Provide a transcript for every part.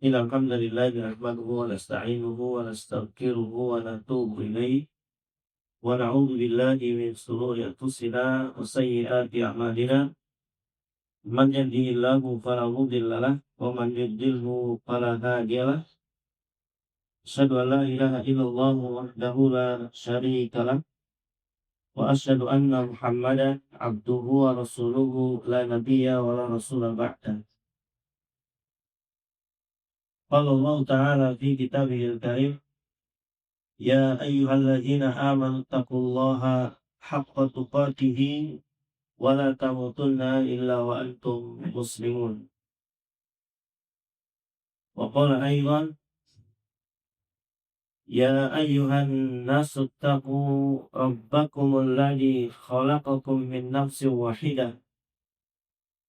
Innal hamdalillah nahmaduhu wa nasta'inuhu wa nastaghfiruhu wa natubu ilayh wa na'udzu billahi min shururi anfusina wa sayyiati a'malina. Man yahdihillahu fala mudilla lahu wa man yudlilhu fala hadiya lahu. Asyhadu an la ilaha illallah wahdahu la syarika lahu wa asyhadu anna Muhammadan abduhu wa rasuluhu la nabiyya wa la rasula ba'da. Qala Allah ta'ala fi kitabihil karim, ya ayyuhalladzina amanu taqullaha haqqa tuqatih wa la tamutunna illa wa antum muslimun. Wa qala aidan, ya ayyuhan nasu taqu rabbakumul ladzi khalaqakum min nafsin wahidah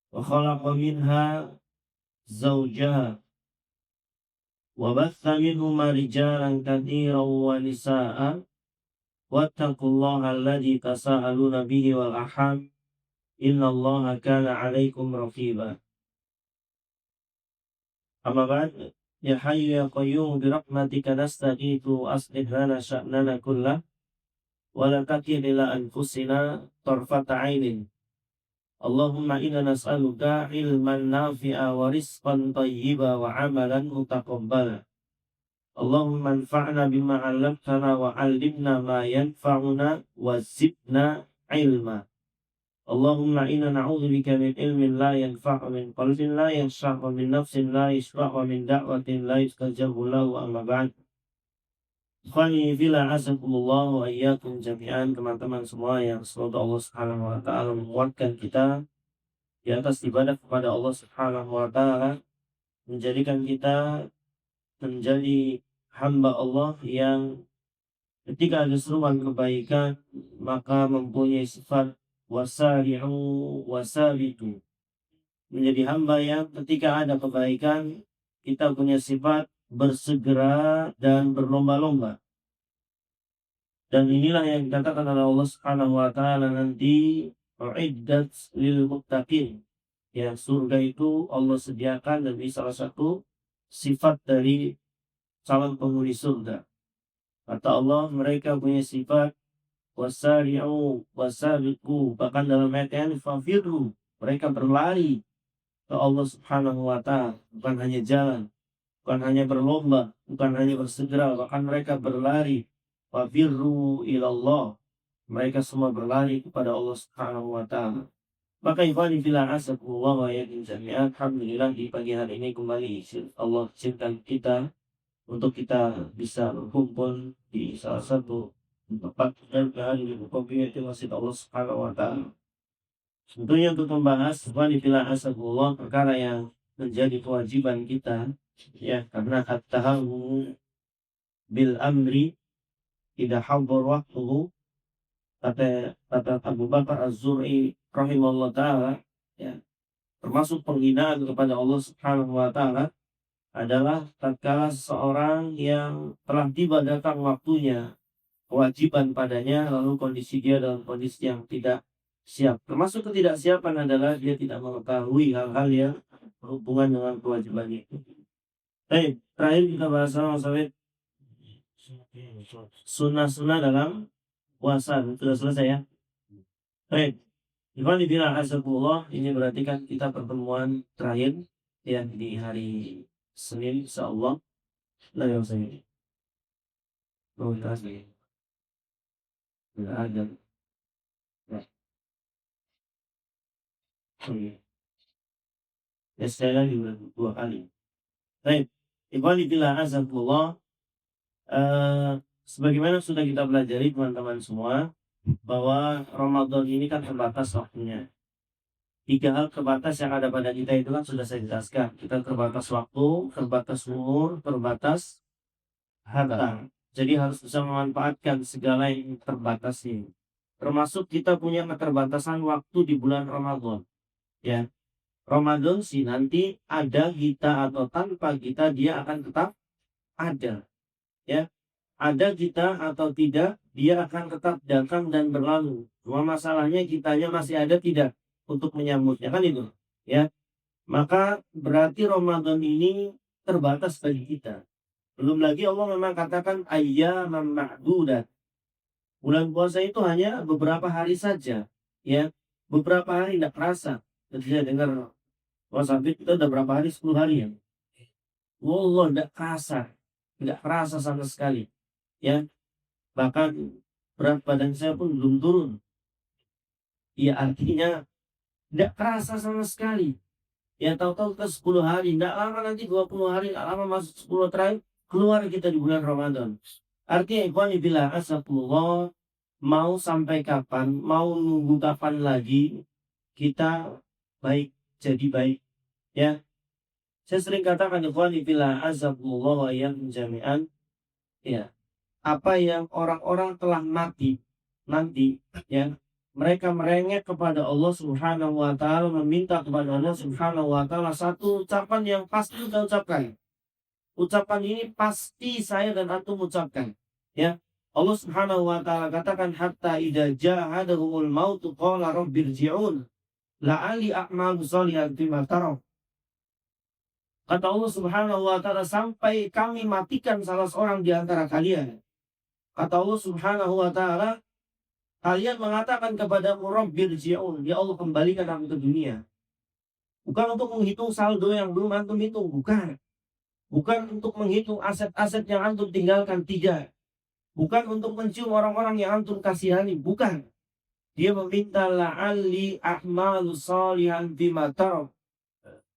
wa khalaqa minha zawjaha wa batha minhuma rijalan katsiran wa nisaa'a wattaqullaha alladzi tasaaluna bihi wal arham innallaha kana 'alaikum raqiba. Amma ba'd, ya hayyu ya qayyum bi rahmatika nastaghithu aslih lana sya'nana kullah wa la takil ila anfusina tarfata 'ainin. Allahumma inna nas'aluka ilman nafi'a wa rizqan thayyiba wa 'amalan mutaqabbala. Allahumma anfa'na bima 'allamtana wa 'allimna ma yanfa'una wa zidna 'ilma. Allahumma inna na'udzubika min ilmin la yanfa'u, min qalbin la yakhsha'u, min nafsin la yashba'u, min da'watin la yustajabu lahu, amma ba'd. Ikhwani fillah, azakumullah wa iyyakum jami'an, teman-teman semua yang semoga Allah Subhanahu wa taala menguatkan kita di atas ibadah kepada Allah Subhanahu wa taala, menjadikan kita menjadi hamba Allah yang ketika ada seruan kebaikan maka mempunyai sifat wasari'u wasabitu, menjadi hamba yang ketika ada kebaikan kita punya sifat bersegera dan berlomba-lomba. Dan inilah yang dikatakan oleh Allah Subhanahu wa taala nanti, uiddat lil muttaqin. Ya, surga itu Allah sediakan, dan ini salah satu sifat dari calon penghuni surga. Kata Allah, mereka punya sifat wasari'u wasabiqu, bahkan dalam ayat yang fafiru, mereka berlari ke Allah Subhanahu wa taala, bukan hanya jalan, bukan hanya berlomba, bukan hanya bersegera, bahkan mereka berlari. Fafirru ilallah, mereka semua berlari kepada Allah Subhanahu wa taala. Maka ikhwani fillah, azakumullah wa iyyakum jami'an, alhamdulillah di pagi hari ini kembali Allah izinkan kita untuk kita bisa berkumpul di salah satu tempat dan di community masjid Allah Subhanahu wa taala. Tentunya untuk membahas wanifillah asabullah, perkara yang menjadi kewajiban kita, ya, karena at-tahawu bil amri tidak hadar waktuhu, kata Abu Bakar Az-Zur'i rahimahullah taala, ya, termasuk penghinaan kepada Allah Subhanahu wa taala adalah tatkala seseorang yang telah tiba datang waktunya kewajiban padanya, lalu kondisi dia dalam kondisi yang tidak siap. Termasuk ketidaksiapan adalah dia tidak mengetahui hal-hal yang berhubungan dengan kewajiban itu. Baik, terakhir kita bahas masalah sunnah-sunnah dalam puasa. Sudah selesai ya? Baik, Ikhwan fillah azakumullah, ini berarti kan kita pertemuan terakhir ya di hari Senin insyaallah. Lah yang saya mau kasih tidak ada. Ya. Ya, sekali lagi dua kali. Baik, Ikhwan fillah azakumullah, sebagaimana sudah kita pelajari teman-teman semua, bahwa Ramadan ini kan terbatas waktunya. 3 hal terbatas yang ada pada kita itu kan sudah saya jelaskan. Kita terbatas waktu, terbatas umur, terbatas harta. Jadi harus bisa memanfaatkan segala yang terbatas ini. Termasuk kita punya keterbatasan waktu di bulan Ramadan. Ya, Ramadan sih nanti ada kita atau tanpa kita, dia akan tetap ada. Ya, ada kita atau tidak, dia akan tetap datang dan berlalu. Cuma masalahnya kitanya masih ada tidak untuk menyambutnya, kan itu. Ya, maka berarti Ramadan ini terbatas bagi kita. Belum lagi Allah memang katakan ayyaman ma'dudat. Bulan puasa itu hanya beberapa hari saja, ya. Beberapa hari tidak kerasa. Ketika dengar puasa Fitri itu udah berapa hari? 10 hari ya. Wallah tidak kerasa sama sekali, ya. Bahkan berat badan saya pun belum turun. Ya artinya tidak kerasa sama sekali. Ya tahu-tahu ke 10 hari, tidak lama nanti 20 hari, tidak lama masuk 10 terakhir, keluar kita di bulan Ramadan. Artinya ikhwani billah asakumullah, mau sampai kapan, mau nunggu kapan lagi kita baik jadi baik, ya. Saya sering katakan ikhwani billah asakumullah wa iyyakum jami'an, ya. Apa yang orang-orang telah mati nanti, ya, mereka merengek kepada Allah Subhanahu wa taala, meminta kepada Allah Subhanahu wa taala satu ucapan yang pasti kita ucapkan. Ucapan ini pasti saya dan antum ucapkan, ya. Allah Subhanahu wa taala katakan hatta idza ja'ahadahumul maut qala rabbirji'un la'ali a'malu shalihan fima tarak. Kata Allah Subhanahu wa taala, sampai kami matikan salah seorang di antara kalian. Kata Allah Subhanahu wa taala, kalian mengatakan kepada Rabbirji'un, ya Allah kembalikan aku ke dunia. Bukan untuk menghitung saldo yang belum antum hitung, bukan. Bukan untuk menghitung aset-aset yang antum tinggalkan, tidak. Bukan untuk mencium orang-orang yang antum kasihani, bukan. Dia meminta la'alli a'malu shalihan bima tarak.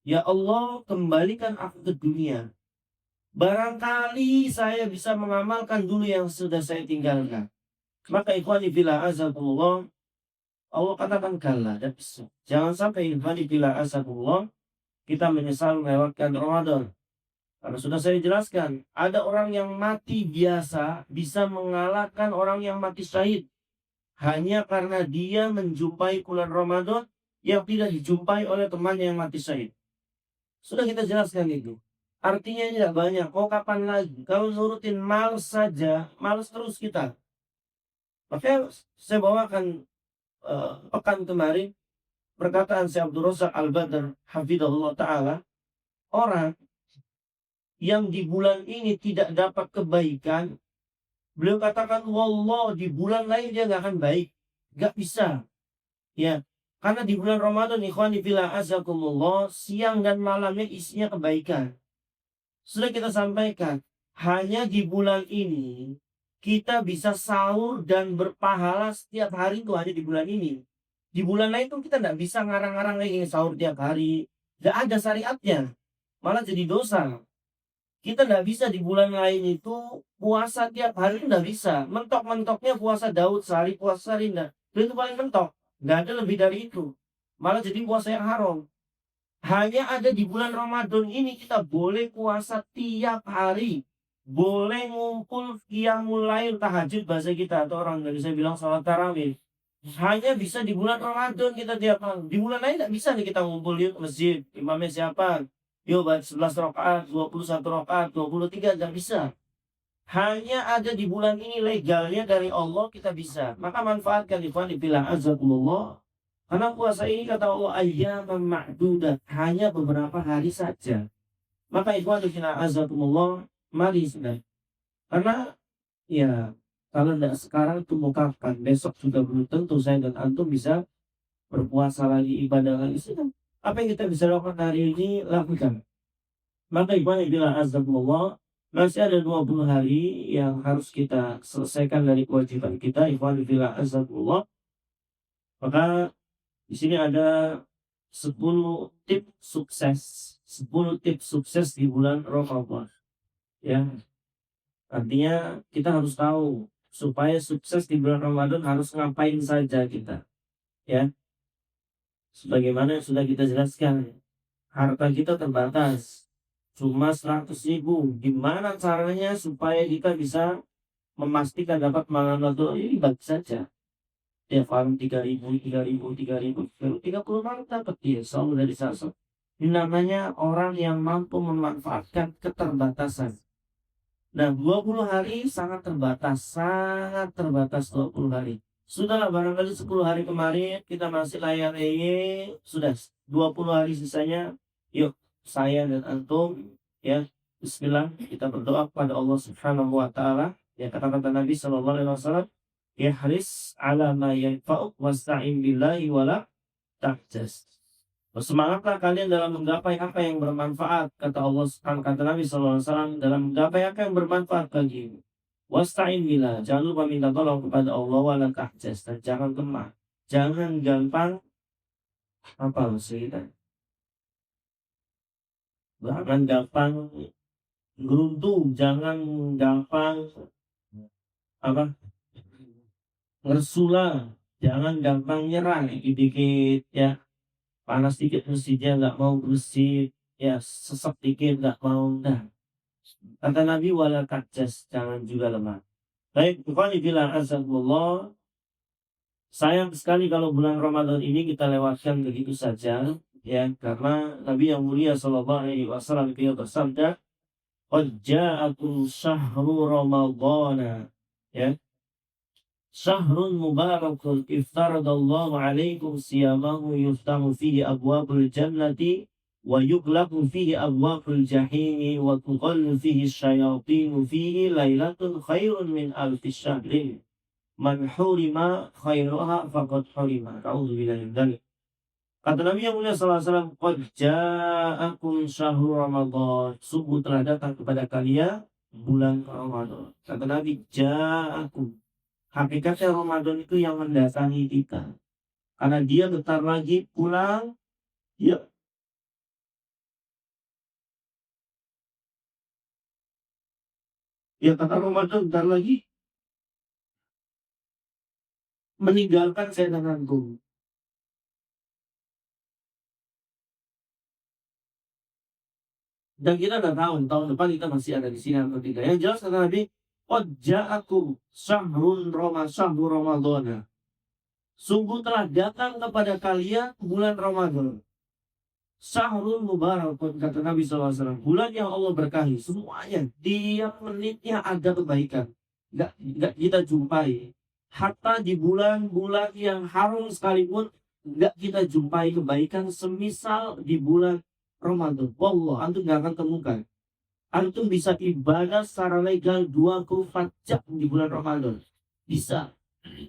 Ya Allah, kembalikan aku ke dunia. Barangkali saya bisa mengamalkan dulu yang sudah saya tinggalkan. Maka ikhwani fillah azakumullah, Allah katakan kalla, dan bisa. Jangan sampai ikhwani fillah azakumullah kita menyesal melewatkan Ramadan. Karena sudah saya jelaskan, ada orang yang mati biasa bisa mengalahkan orang yang mati syahid. Hanya karena dia menjumpai bulan Ramadan yang tidak dijumpai oleh temannya yang mati syahid. Sudah kita jelaskan itu. Artinya tidak banyak. Kok kapan lagi? Kalau nurutin males saja, males terus kita. Makanya saya bawakan pekan kemarin perkataan Syekh Abdul Razak Al-Badr hafizahullah taala, orang yang di bulan ini tidak dapat kebaikan, beliau katakan wallah di bulan lain dia nggak akan baik, nggak bisa, ya. Karena di bulan Ramadan ikhwani fillah azakumullah, siang dan malamnya isinya kebaikan. Sudah kita sampaikan, hanya di bulan ini kita bisa sahur dan berpahala setiap hari itu hanya di bulan ini. Di bulan lain itu kita tidak bisa ngarang-ngarang lagi sahur tiap hari. Tidak ada syariatnya. Malah jadi dosa. Kita tidak bisa di bulan lain itu puasa tiap hari, itu tidak bisa. Mentok-mentoknya puasa Daud sehari, puasa sehari tidak. Itu paling mentok. Tidak ada lebih dari itu. Malah jadi puasa yang haram. Hanya ada di bulan Ramadan ini kita boleh puasa tiap hari. Boleh ngumpul qiyamul lail, tahajud bahasa kita, atau orang dari saya bilang salat tarawih. Hanya bisa di bulan Ramadan kita tiap hari. Di bulan lain tidak bisa nih kita ngumpul yuk ke masjid. Imamnya siapa? Yuk baca 11 rakaat, 21 rakaat, 23, tidak bisa. Hanya ada di bulan ini legalnya dari Allah kita bisa. Maka manfaatkan ikhwan fillah azakumullah. Karena puasa ini kata Allah ayyaman ma'dudat, hanya beberapa hari saja. Maka ikhwan fillah azakumullah, mari sudah. Karena ya kalau tidak sekarang itu mau kapan? Besok juga belum tentu saya dan antum bisa berpuasa lagi, ibadah lagi. Apa yang kita bisa lakukan hari ini, lakukan. Maka ikhwan fillah azakumullah, masih ada 20 hari yang harus kita selesaikan dari kewajiban kita, ikhwan fillah azakumullah. Maka di sini ada 10 tips sukses. 10 tips sukses di bulan Ramadan. Ya. Artinya kita harus tahu supaya sukses di bulan Ramadan harus ngapain saja kita. Ya. Sebagaimana yang sudah kita jelaskan, harta kita terbatas. Cuma 100.000. Gimana caranya supaya kita bisa memastikan dapat mangan ini? Bagi saja. Tiap hari 3.000, 3.000, 3.000, 30 malam dapat dia selalu dari satu. Ini namanya orang yang mampu memanfaatkan keterbatasan. Nah 20 hari sangat terbatas 20 hari. Sudahlah barangkali 10 hari kemarin kita masih layan sudah 20 hari sisanya, yuk saya dan antum, ya, Bismillah, kita berdoa kepada Allah Subhanahu wa taala. Ya, kata-kata Nabi sallallahu alaihi wasallam, "Ihris 'ala ma yanfa'uk wasta'in billahi wa la ta'jas." Bersemangatlah kalian dalam menggapai apa yang bermanfaat, kata Allah, kata Nabi sallallahu alaihi wasallam, dalam menggapai apa yang bermanfaat bagimu. Wasta'in billah, jangan lupa minta tolong kepada Allah, wa la ta'jas, dan jangan lemah. Jangan gampang apa maksud kita? Jangan gampang geruntu, jangan gampang apa? Ngersula, jangan gampang nyerah dikit-dikit ya. Panas dikit mestinya nggak mau bersih, ya sesek dikit nggak mau. Nah, kata Nabi wala ta'jas, jangan juga lemah. Baik, bukan bilang azabullah. Sayang sekali kalau bulan Ramadan ini kita lewatkan begitu saja, ya, karena Nabi yang mulia Shallallahu Alaihi Wasallam beliau bersabda, "Qad ja'akum syahru Ramadhana." Ya, syahrun mubarakun iftaradallahu alaikum siyamahu yuftahu fihi abwabul jannati wa yughlaqu fihi abwabul jahimi wa tuqallu fihi syayatinu fihi lailatun khairun min alfi syahrin. Man hurima khairuha faqad hurima. A'udzubillahi min dzalik. Kata Nabi yang mulia sallallahu alaihi wasallam, "Qad ja'akum syahrul Ramadan." Sungguh telah datang kepada kalian bulan Ramadan. Kata Nabi, ja'akum. Hakikatnya Ramadan itu yang mendatangi kita. Karena dia bentar lagi pulang, ya, ya kata Ramadan bentar lagi meninggalkan saya denganku. Dan kita nggak tahu tahun depan kita masih ada di sini atau tidak. Yang jelas kata Nabi, "Qad ja'akum syahrul Ramadan." Sungguh telah datang kepada kalian bulan Ramadan. Syahrul Mubarakun, kata Nabi SAW. Bulan yang Allah berkahi. Semuanya, tiap menitnya ada kebaikan. Nggak kita jumpai. Hatta di bulan-bulan yang harum sekalipun, nggak kita jumpai kebaikan semisal di bulan Ramadan. Wallah, antum nggak akan temukan. Antum bisa ibadah secara legal 24 jam di bulan Ramadan. Bisa.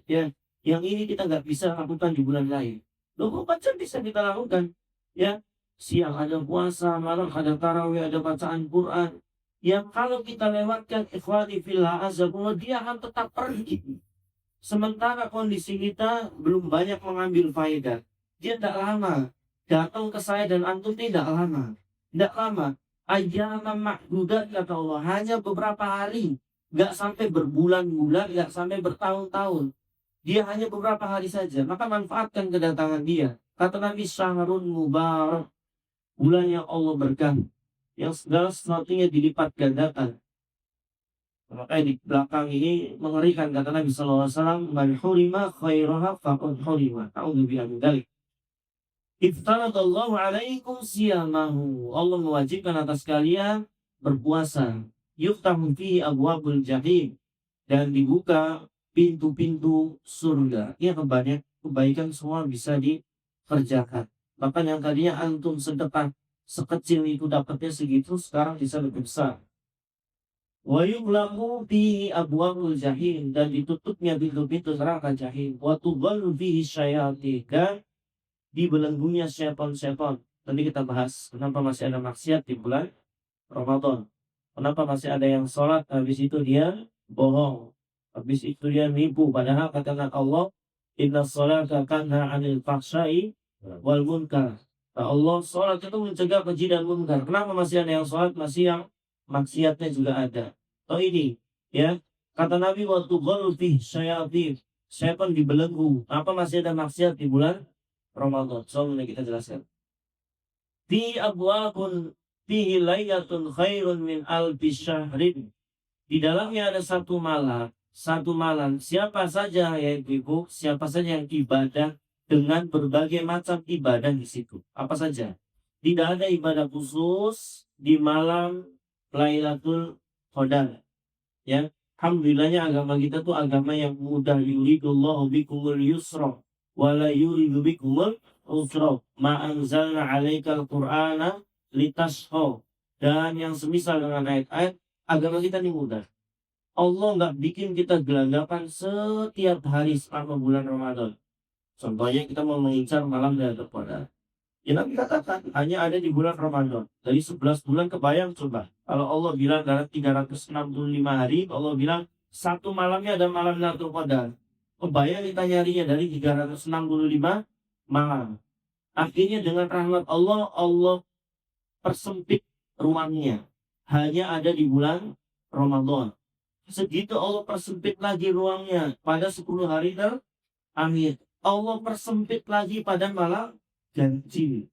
Ya, yang ini kita nggak bisa lakukan di bulan lain. 24 jam bisa kita lakukan. Ya, siang ada puasa, malam ada tarawih, ada bacaan Quran. Yang kalau kita lewatkan ikhwani fillah azakumullah, dia akan tetap pergi. Sementara kondisi kita belum banyak mengambil faedah. Dia tidak lama. Datang ke saya dan antum tidak lama. Tidak lama. Ayyaman ma'dudat kata Allah. Hanya beberapa hari. Nggak sampai berbulan-bulan, nggak sampai bertahun-tahun. Dia hanya beberapa hari saja. Maka manfaatkan kedatangan dia. Kata Nabi, syahrun mubarak. Bulan yang Allah berkahi. Yang segala sesuatunya dilipat gandakan. Maka di belakang ini mengerikan kata Nabi sallallahu alaihi wasallam, "Man hurima khairaha faqad hurima." A'udzubillahi min dzalik. Iftaradallahu alaikum siyamahu. Allah mewajibkan atas kalian berpuasa. Yuftahu fihi abwabul jahim, dan dibuka pintu-pintu surga. Ya, kebaikan semua bisa dikerjakan. Bahkan yang tadinya antum sedekah sekecil itu dapatnya segitu, sekarang bisa lebih besar. Wa yughlaqu fihi abwabul jahim, dan ditutupnya pintu-pintu neraka jahim. Wa tudhallu fihi syayatin, dan dibelenggunya syaitan-syaitan. Tadi kita bahas kenapa masih ada maksiat di bulan Ramadan. Kenapa masih ada yang sholat habis itu dia bohong. Habis itu dia nipu. Padahal kata Allah, "Inna sholata tanha 'anil fahsya'i wal munkar." Kata Allah, sholat itu mencegah keji dan munkar. Kenapa masih ada yang sholat, masih yang maksiatnya juga ada. Oh ini, ya, kata Nabi, waktu fi syayatin, syaitan dibelenggu. Apa masih ada maksiat di bulan Ramadan? Soalnya kita jelaskan. Fi abwabun fihi laylatun khairun min alfi syahrin. Di dalamnya ada satu malam. Satu malam. Siapa saja yang ibu, siapa saja yang ibadah dengan berbagai macam ibadah di situ. Apa saja? Tidak ada ibadah khusus di malam Lailatul Qadar. Ya, alhamdulillahnya agama kita tuh agama yang mudah. Yuridullahu bikumul yusra wa la yuridu bikumul usra. Ma anzalna 'alaikal qur'ana litashqa. dan yang semisal dengan ayat-ayat agama kita ini mudah. Allah nggak bikin kita gelagapan setiap hari selama bulan Ramadan. Contohnya kita mau mengincar malam Lailatul Qadar. Ya Nabi katakan hanya ada di bulan Ramadan. Dari 11 bulan kebayang coba. Kalau Allah bilang dalam 365 hari, Allah bilang satu malamnya ada malam Lailatul Qadar. Kebayang kita nyarinya dari 365 malam. Akhirnya dengan rahmat Allah, Allah persempit ruangnya. Hanya ada di bulan Ramadan. Segitu Allah persempit lagi ruangnya pada 10 hari terakhir. Allah persempit lagi pada malam ganjil.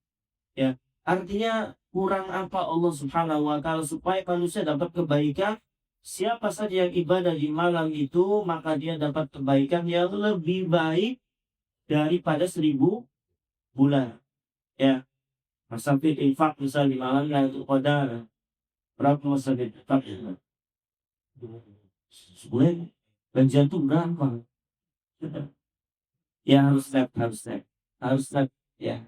Ya, artinya kurang apa Allah Subhanahu wa taala supaya manusia dapat kebaikan. Siapa saja yang ibadah di malam itu, maka dia dapat kebaikan yang lebih baik daripada 1000 bulan. Ya, sampai infak misal di malam Lailatul Qadar. Berapa masa infak? Sebulan dan jantung berapa? Ya harus step ya.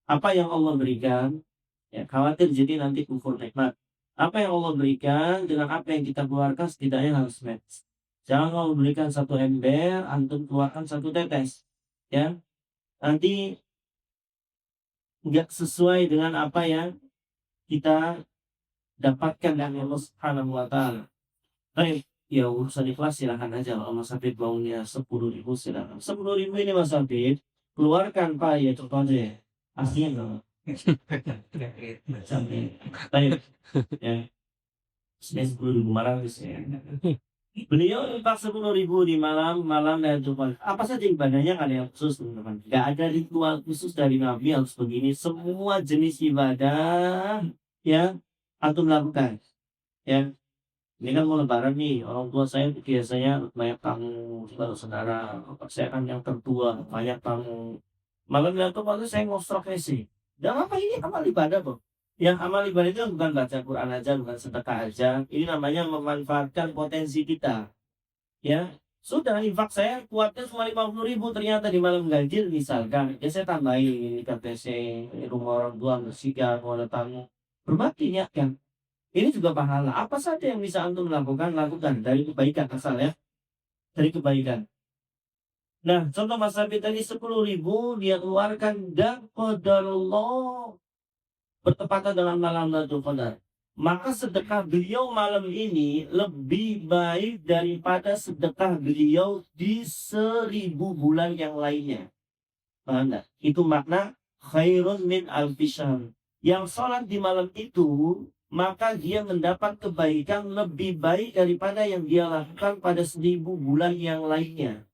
Apa yang Allah berikan, ya khawatir jadi nanti kufur nikmat. Apa yang Allah berikan dengan apa yang kita keluarkan setidaknya harus match. Jangan Allah berikan 1 ember, antum keluarkan 1 tetes, ya. Nanti nggak sesuai dengan apa yang kita dapatkan dari Allah Subhanahu wa taala. Baik, ya urusan ikhlas silahkan aja. Kalau Mas Hafid maunya 10.000 silahkan. 10.000 ini Mas Hafid keluarkan Pak ya contohnya. Aslinya enggak. Baik, ya. Sudah 10.000 malam ya. Beliau infak 10.000 di malam dan Jumat. Apa saja ibadahnya kan yang khusus teman-teman. Gak ada ritual khusus dari Nabi harus begini. Semua jenis ibadah yang antum lakukan. Ya, ini kan mau lebaran nih, orang tua saya biasanya banyak tamu, saudara, saya kan yang tertua, banyak tamu. Malam itu waktu saya ngostrok sih. Dan apa ini amal ibadah kok? Yang amal ibadah itu bukan baca Quran aja, bukan sedekah aja. Ini namanya memanfaatkan potensi kita. Ya, sudah infak saya kuatnya cuma 50.000 ternyata di malam ganjil misalkan. Ya saya tambahin ini KTC, rumah orang tua bersihkan, mau ada tamu. Berbakti niatkan. Ini juga pahala. Apa saja yang bisa antum lakukan dari kebaikan asal ya. Dari kebaikan. Nah, contoh Mas Sabi tadi 10.000 dia keluarkan dan qadarullah bertepatan dengan malam Lailatul Qadar. Maka sedekah beliau malam ini lebih baik daripada sedekah beliau di 1000 bulan yang lainnya. Paham enggak? Itu makna khairun min alfi syahr. Yang sholat di malam itu maka dia mendapat kebaikan lebih baik daripada yang dia lakukan pada 1000 bulan yang lainnya.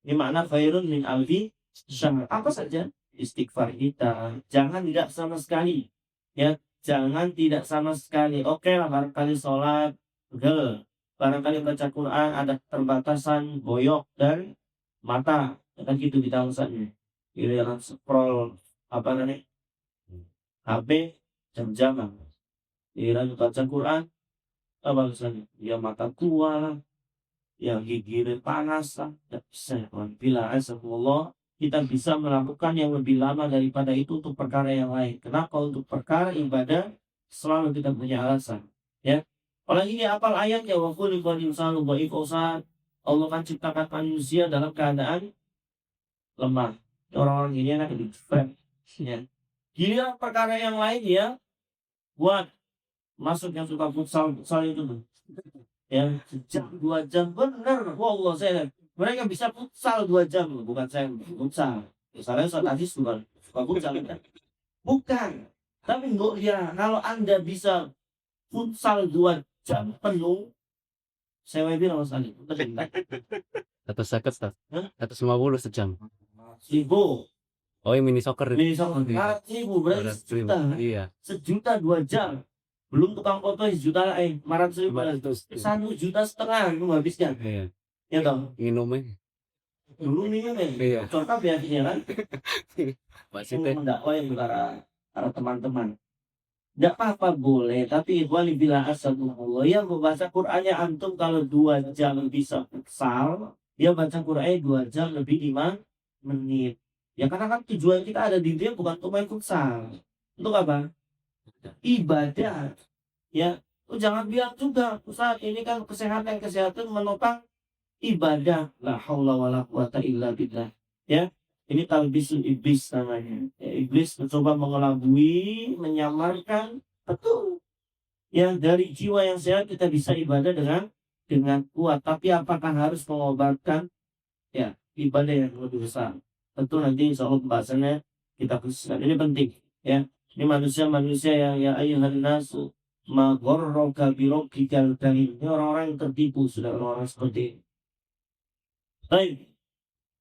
Ini makna khairun min alfi syahr. Apa saja? Istighfar kita. Jangan tidak sama sekali. Ya, jangan tidak sama sekali. Oke lah, barangkali sholat, betul. Barangkali baca Quran ada terbatasan boyok dan mata. Kan gitu kita alasannya. Giliran scroll apa namanya? HP jam-jaman. Giliran baca Quran apa alasannya? Ya mata tua, ya gigi panas lah. Tidak bisa ya kawan. Bila asalullah kita bisa melakukan yang lebih lama daripada itu untuk perkara yang lain. Kenapa? Untuk perkara ibadah selalu kita punya alasan. Ya. Apalagi ini apal ayatnya wa khuliqal insanu dha'ifa. Allah kan ciptakan manusia dalam keadaan lemah. Orang-orang gini enak di ya. Giliran perkara yang lain ya buat masuk yang suka futsal itu tuh. Ya, sejam 2 jam benar. Wallah saya mereka bisa futsal 2 jam, bukan saya futsal. Misalnya saya tadi suka futsal kan? Bukan. Tapi enggak ya, kalau Anda bisa futsal 2 jam penuh, saya bilang Mas Ali. Atau sakit tak? Atau 50 sejam. 1.000. Oh, yang mini soccer. Mini soccer. 1.000 berarti sejuta. Iya. Sejuta 2 jam. Belum tukang foto sejuta lah, 1.000. 1,5 juta lu habiskan. Iya. Ya dong. Minumnya. Dulu minum ya. Iya. Contoh biasanya kan. Masih Yang mendakwah yang para teman-teman. Tidak apa-apa boleh, tapi wali bila asalullah yang membaca Qur'annya antum kalau 2 jam bisa futsal, dia baca Qur'annya 2 jam lebih 5 menit. Ya karena kan tujuan kita ada di dia bukan untuk main futsal. Untuk apa? Ibadah. Ya, jangan bilang juga, Ustaz, ini kan kesehatan menopang ibadah. La haula wala quwata illa billah. Ya, ini talbisul iblis namanya. Ya, iblis mencoba mengelabui, menyamarkan. Betul. Ya, dari jiwa yang sehat kita bisa ibadah dengan kuat. Tapi apakah harus mengobatkan ya ibadah yang lebih besar? Tentu nanti insya Allah pembahasannya kita khususkan. Ini penting. Ya, ini manusia-manusia yang ya ayuhan nasu ma gharraka bi rabbikal karim. Ini orang-orang yang tertipu sudah orang-orang seperti ini. Baik.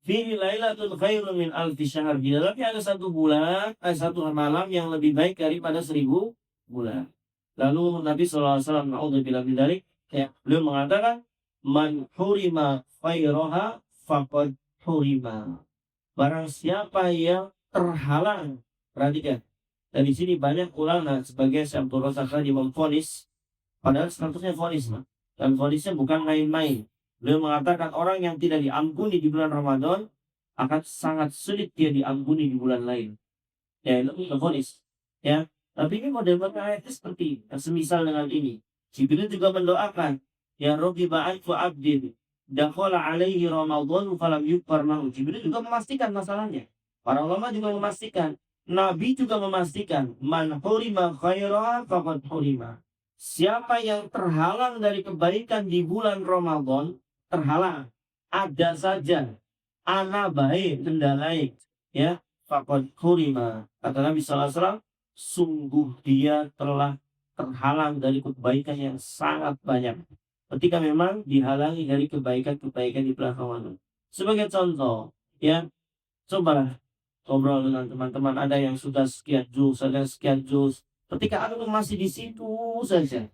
Fihi lailatul khairun min alfi syahr. Di dalamnya ada satu bulan, ada satu malam yang lebih baik daripada 1000 bulan. Lalu Nabi SAW, na'udzubillah min dzalik, ya, beliau mengatakan, man hurima khairaha faqad hurima. Barang siapa yang terhalang, perhatikan. Dan di sini banyak ulama sebagai Syaikhul Razak tadi memvonis, padahal statusnya vonis, dan vonisnya bukan main-main. Beliau mengatakan orang yang tidak diampuni di bulan Ramadan akan sangat sulit dia diampuni di bulan lain. Ya, itu vonis. Ya, tapi ini model-model ayatnya seperti yang semisal dengan ini. Jibril juga mendoakan, ya Rabbi ba'atfu abdin dakhala alaihi Ramadan falam yukfar lahu. Jibril juga memastikan masalahnya. Para ulama juga memastikan. Nabi juga memastikan, man hurima khairah faqad hurima. Siapa yang terhalang dari kebaikan di bulan Ramadan, terhalang. Ada saja. Ana baik, kendalai. Ya, faqad hurima. Kata Nabi SAW, sungguh dia telah terhalang dari kebaikan yang sangat banyak. Ketika memang dihalangi dari kebaikan-kebaikan di bulan Ramadan. Sebagai contoh, ya, cobalah ngobrol dengan teman-teman. Ada yang sudah sekian juz, ada yang sekian juz. Ketika aku masih di situ saja,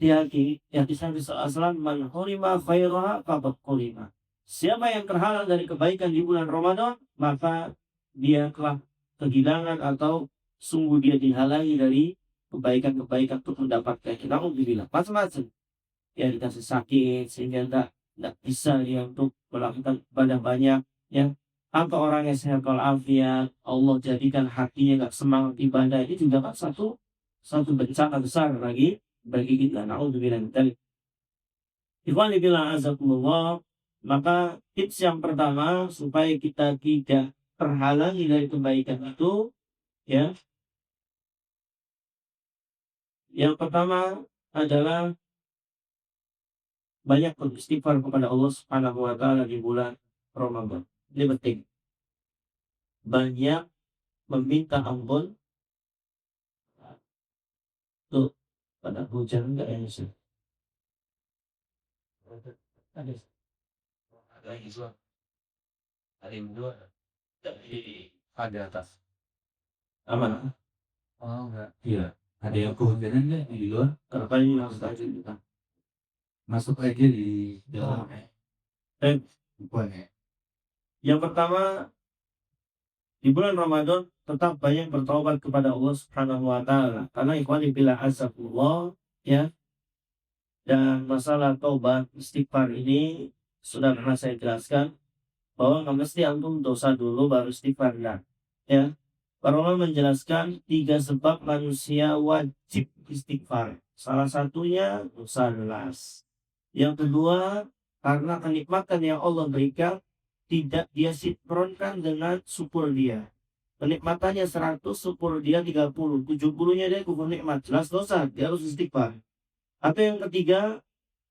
ya di Nabi SAW, man hurima khairaha faqad hurima. Siapa yang terhalang dari kebaikan di bulan Ramadan, maka dia telah kehilangan atau sungguh dia dihalangi dari kebaikan-kebaikan untuk mendapatkan. Kita bilang macam-macam. Ya dikasih sakit sehingga tidak bisa dia untuk melakukan ibadah banyak. Ya, atau orang yang sehat walafiat, Allah jadikan hatinya nggak semangat ibadah, ini juga kan satu bencana besar bagi kita. Naudzubillah min dzalik. Ikhwan fillah azakumullah, maka tips yang pertama supaya kita tidak terhalangi dari kebaikan itu, ya, yang pertama adalah banyak beristighfar kepada Allah Subhanahu wa taala di bulan Ramadan. Ini penting. Banyak meminta ampun. Tuh, pada hujan enggak ya, Yusuf? Ada. Ada yang dua. Ada yang dua. Ada atas. Aman? Oh, enggak. Iya. Ada yang kehujanan enggak di luar? Kenapa ini langsung aja kita? Masuk aja di dalam. Bukan ya. Yang pertama, di bulan Ramadan tetap banyak bertobat kepada Allah Subhanahu wa taala. Karena ikhwan fillah azzakumullah, ya. Dan masalah taubat istighfar ini sudah pernah saya jelaskan bahwa nggak mesti antum dosa dulu baru istighfar, nah. Ya. Para ulama menjelaskan 3 sebab manusia wajib istighfar. Salah satunya dosa delas. Yang kedua, karena kenikmatan yang Allah berikan tidak dia sinkronkan dengan syukur dia. Kenikmatannya 100, syukur dia 30, 70-nya dia kufur nikmat. Jelas dosa, dia harus istighfar. Atau yang ketiga,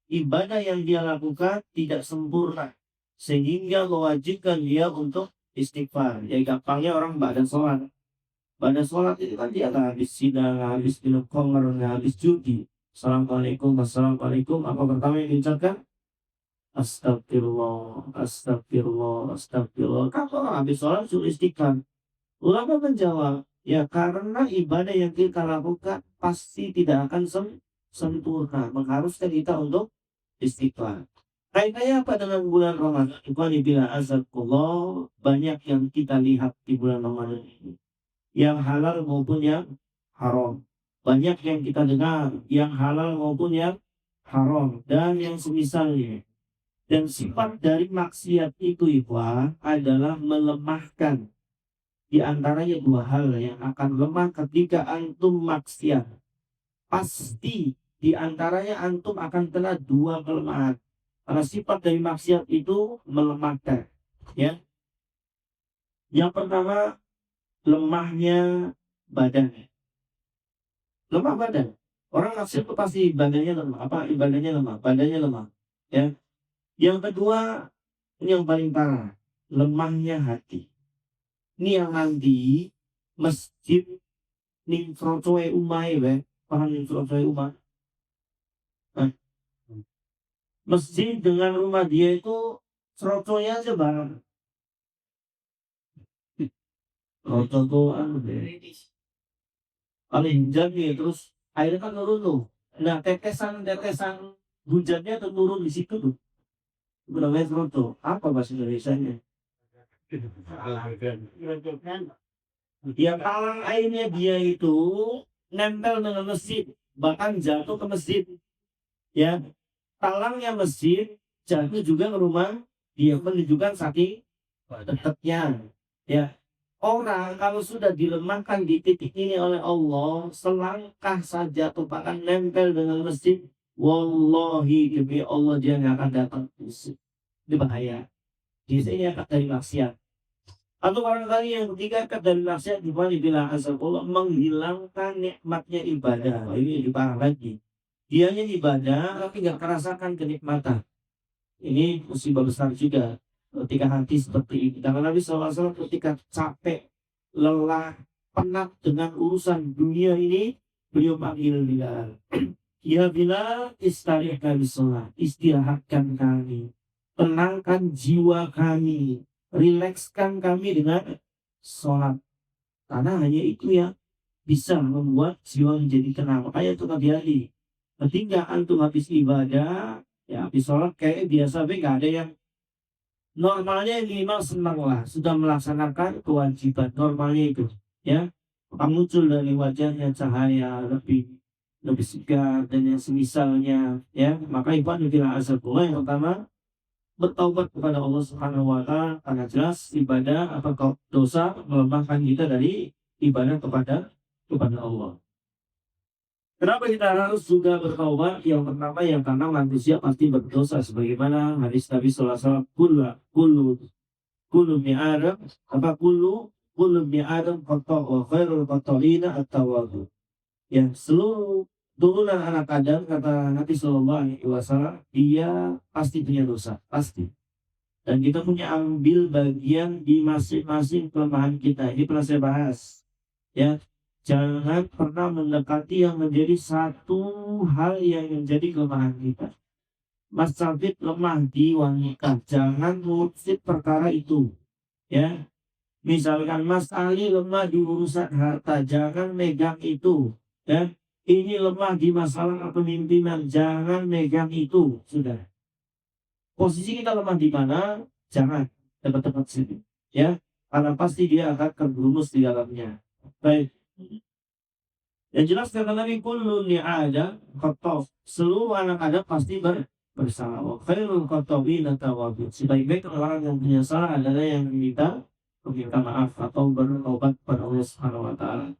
ibadah yang dia lakukan tidak sempurna sehingga mewajibkan dia untuk istighfar. Jadi gampangnya orang badan sholat. Badan sholat itu kan dia nggak habis sidang, nggak habis minum khamr, nggak habis judi. Assalamualaikum, assalamualaikum. Apa pertama yang diucapkan? Astagfirullah, astagfirullah, astagfirullah. Kalau orang habis sholat suruh istighfar. Ulama menjawab, ya karena ibadah yang kita lakukan pasti tidak akan sempurna. Mengharuskan kita untuk istighfar. Kaitannya apa dengan bulan Ramadan? Ikhwanillah azakumullah, banyak yang kita lihat di bulan Ramadan ini. Yang halal maupun yang haram. Banyak yang kita dengar, yang halal maupun yang haram. Dan yang semisalnya. Dan sifat dari maksiat itu ikhwan adalah melemahkan. Di antaranya 2 hal yang akan lemah ketika antum maksiat. pasti di antaranya antum akan kena dua kelemahan. Karena sifat dari maksiat itu melemahkan. Ya, yang pertama lemahnya badan, lemah badan. Orang maksiat itu pasti badannya lemah, ibadahnya lemah, badannya lemah. Ya, yang kedua ini yang paling parah, lemahnya hati. Ini yang nanti masjid ning frocoe umai we, paham ning frocoe umah? Nah, masjid dengan rumah dia itu froconya aja bareng. Froco tuh anu deh, paling jadi terus airnya kan turun tuh. Nah, tetesan hujannya tuh turun di situ tuh. Itu namanya froco. Apa bahasa Indonesianya? Ya talang airnya dia itu nempel dengan masjid, bahkan jatuh ke masjid. Ya, talangnya masjid jatuh juga ke rumah dia, menunjukkan saking dekatnya. Ya, orang kalau sudah dilemahkan di titik ini oleh Allah, selangkah saja tumpakan nempel dengan masjid, wallahi demi Allah dia nggak akan datang ke masjid. Ini bahaya. Di sini akad dari maksiat. Atau barangkali yang ketiga akad dari maksiat di mana dibilang Allah menghilangkan nikmatnya ibadah. Wah, ini lebih parah lagi. Dianya ibadah tapi nggak merasakan kenikmatan. Ini musibah besar juga ketika hati seperti ini. Karena Nabi SAW ketika capek, lelah, penat dengan urusan dunia ini, beliau panggil Bilal. Ya Bilal, istarihkan sholat, istirahatkan kami, tenangkan jiwa kami, rilekskan kami dengan sholat. Karena hanya itu yang bisa membuat jiwa menjadi tenang. Makanya itu hati-hati. Ketika antum habis ibadah, ya habis sholat kayak biasa, tapi nggak ada yang normalnya minimal senang lah, sudah melaksanakan kewajiban normalnya itu, ya. Maka muncul dari wajahnya cahaya lebih lebih segar dan yang semisalnya, ya. Maka ikhwan fillah azabullah, yang pertama bertaubat kepada Allah Subhanahu wa taala, karena jelas ibadah atau dosa melemahkan kita dari ibadah kepada Allah. Kenapa kita harus juga bertaubat? Yang pertama, yang karena manusia pasti berdosa, sebagaimana hadis Nabi sallallahu alaihi wasallam, kullu mi Adam, apa kullu mi Adam khata' wa khairul khata'ina at-tawwabun. Yang seluruh turunan anak Adam, kata Nabi sallallahu alaihi wasallam, dia pasti punya dosa, pasti. Dan kita punya ambil bagian di masing-masing kelemahan kita. Ini pernah saya bahas. Ya, jangan pernah mendekati yang menjadi satu hal yang menjadi kelemahan kita. Mas Sabit lemah di wanita, jangan ngutip perkara itu. Ya, misalkan Mas Ali lemah di urusan harta, jangan megang itu. Ya, ini lemah di masalah kepemimpinan, jangan megang itu. Sudah. Posisi kita lemah di mana? Jangan dekat-dekat sini. Ya, karena pasti dia akan terjerumus di dalamnya. Baik. Yang jelas kata Nabi kullu ada khotof. Seluruh anak Adam pasti bersalah. Wa khairul khotobina tawabun. Sebaik-baik orang yang punya salah adalah yang meminta maaf atau bertobat kepada Allah Subhanahu wa taala.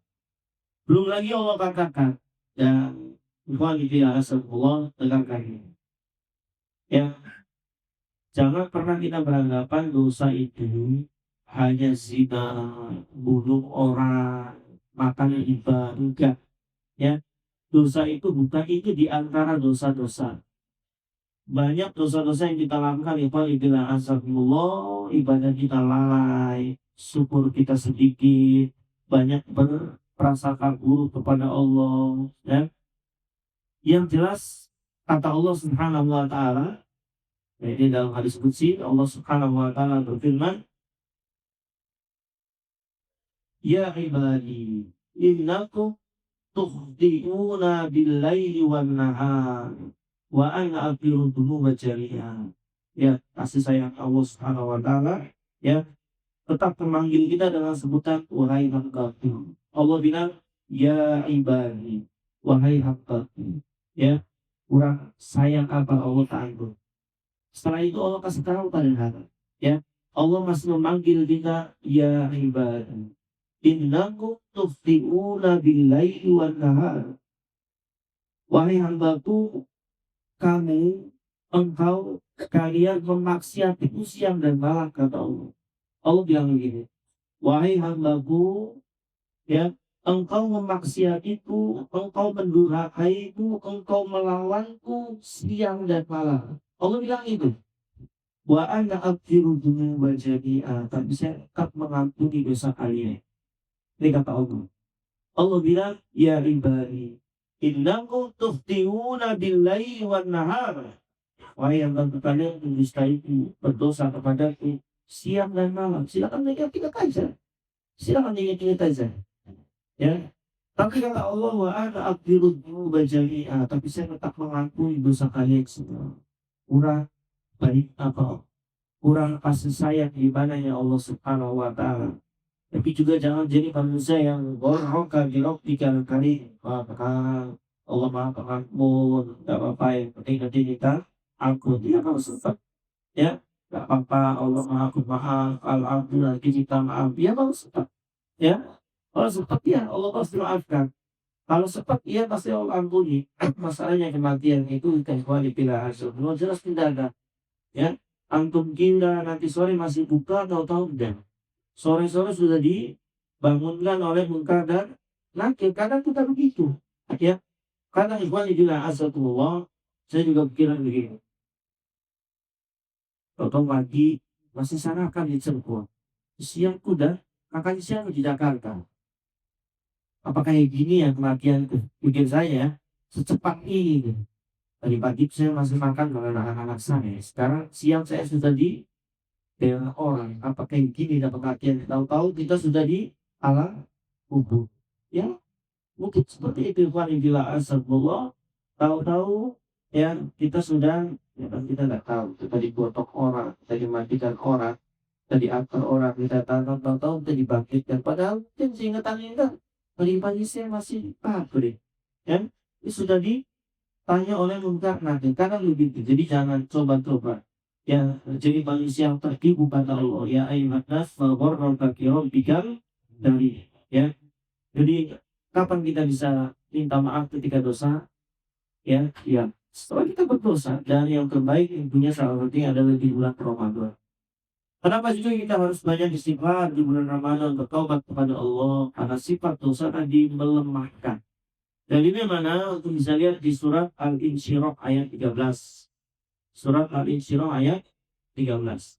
Belum lagi Allah katakan, dan ikhwan fillah Allah dengarkan ini. Ya, jangan pernah kita beranggapan dosa itu hanya zina, bunuh orang, makan riba, enggak. Ya, dosa itu bukan itu di antara dosa-dosa. Banyak dosa-dosa yang kita lakukan, ibadah astagfirullah, ibadah kita lalai, syukur kita sedikit, banyak berprasangka buruk kepada Allah. Ya. Yang jelas kata Allah Subhanahu wa taala, jadi dalam hadis qudsi Allah Subhanahu wa taala berfirman, ya ibadi, innakum tukhdi'una bil-laili wan-nahar wa ana aghfiru dzunuba jami'a. Ya, kasih sayang Allah Subhanahu wa taala, ya, tetap memanggil kita dengan sebutan wahai hambaku. Allah bilang, ya ibadi, wahai hambaku. Ya, kurang sayang apa Allah tangguh. Setelah itu Allah kasih tahu pada kita, ya, Allah masih memanggil kita, ya ibadi, innakum tufti'una bil-laili wan-nahar. Wahai hambaku, kalian memaksiatiku siang dan malam, kata Allah. Allah bilang begini, wahai hambaku, ya, engkau memaksiatiku, engkau mendurhakaiku, engkau melawanku siang dan malam. Allah bilang itu. Wa ana aghfiru dzunuba jami'a, tapi saya tetap mengampuni dosa kalian. Ini kata Allah. Allah bilang, ya ibadi, innakum tukhti'una billaili wan nahar. Wahai yang bantu kalian mendustaiku, berdosa kepadaku siang dan malam. Silakan ingat-ingat aja. Silakan ingat-ingat aja. Ya. Tapi kata Allah, wa ana aghfiru dzunuba jami'a, tapi saya tetap mengampuni dosa kalian semua. Kurang baik apa? Kurang kasih sayang di mana ya Allah Subhanahu wa taala. Tapi juga jangan jadi manusia yang gharraka bi rabbikal karim. Maka Allah Maha Pengampun, enggak apa-apa, yang penting nanti kita ampun. Ya kalau sempat, ya enggak apa-apa, Allah Maha Pemaaf, al-ampun, nanti kita maaf. Ya kalau sempat, ya kalau sempat, ya Allah pasti maafkan. Kalau sempat, ya pasti Allah ampuni. Masalahnya kematian itu kan pilih hasil. Jelas tidak ada. Ya, antum kira nanti sore masih buka, tahu-tahu udah sore-sore sudah dibangunkan oleh munkar dan nakir. Kadang kita begitu, ya. Kadang ikhwan fillah azatullah, saya juga pikiran begini. Tahu pagi masih sarapan di Cirebon, siang udah makan siang di Jakarta. Apakah kayak gini ya kematian itu? Pikir saya secepat ini. Tadi pagi saya masih makan dengan anak-anak saya. Sekarang siang saya sudah di dengan orang. Apakah kayak gini dapat kematian? Tahu-tahu kita sudah di alam kubur. Ya, mungkin seperti itu. Walhamdulillah astagfirullah. Tahu-tahu ya kita sudah, ya kan, kita nggak tahu. Kita digotok orang, kita dimatikan orang, kita diatur orang, kita tahu-tahu kita dibangkitkan. Padahal mungkin seingatan kita tadi pagi saya masih pabrik. Ya, ini sudah ditanya oleh munkar nanti. Karena begitu. Jadi jangan coba-coba ya jadi manusia yang tertipu pada Allah. Ya ayyuhan nas gharraka bi rabbikal karim. Ya, jadi kapan kita bisa minta maaf ketika dosa? Ya, ya. Setelah kita berdosa, dan yang terbaik tentunya salah satunya adalah di bulan Ramadan. Kenapa juga kita harus banyak istighfar di bulan Ramadan, bertobat kepada Allah, karena sifat dosa tadi melemahkan. Dan ini mana untuk bisa lihat di surat Al-Insyirah ayat 13. Surat Al-Insyirah ayat 13.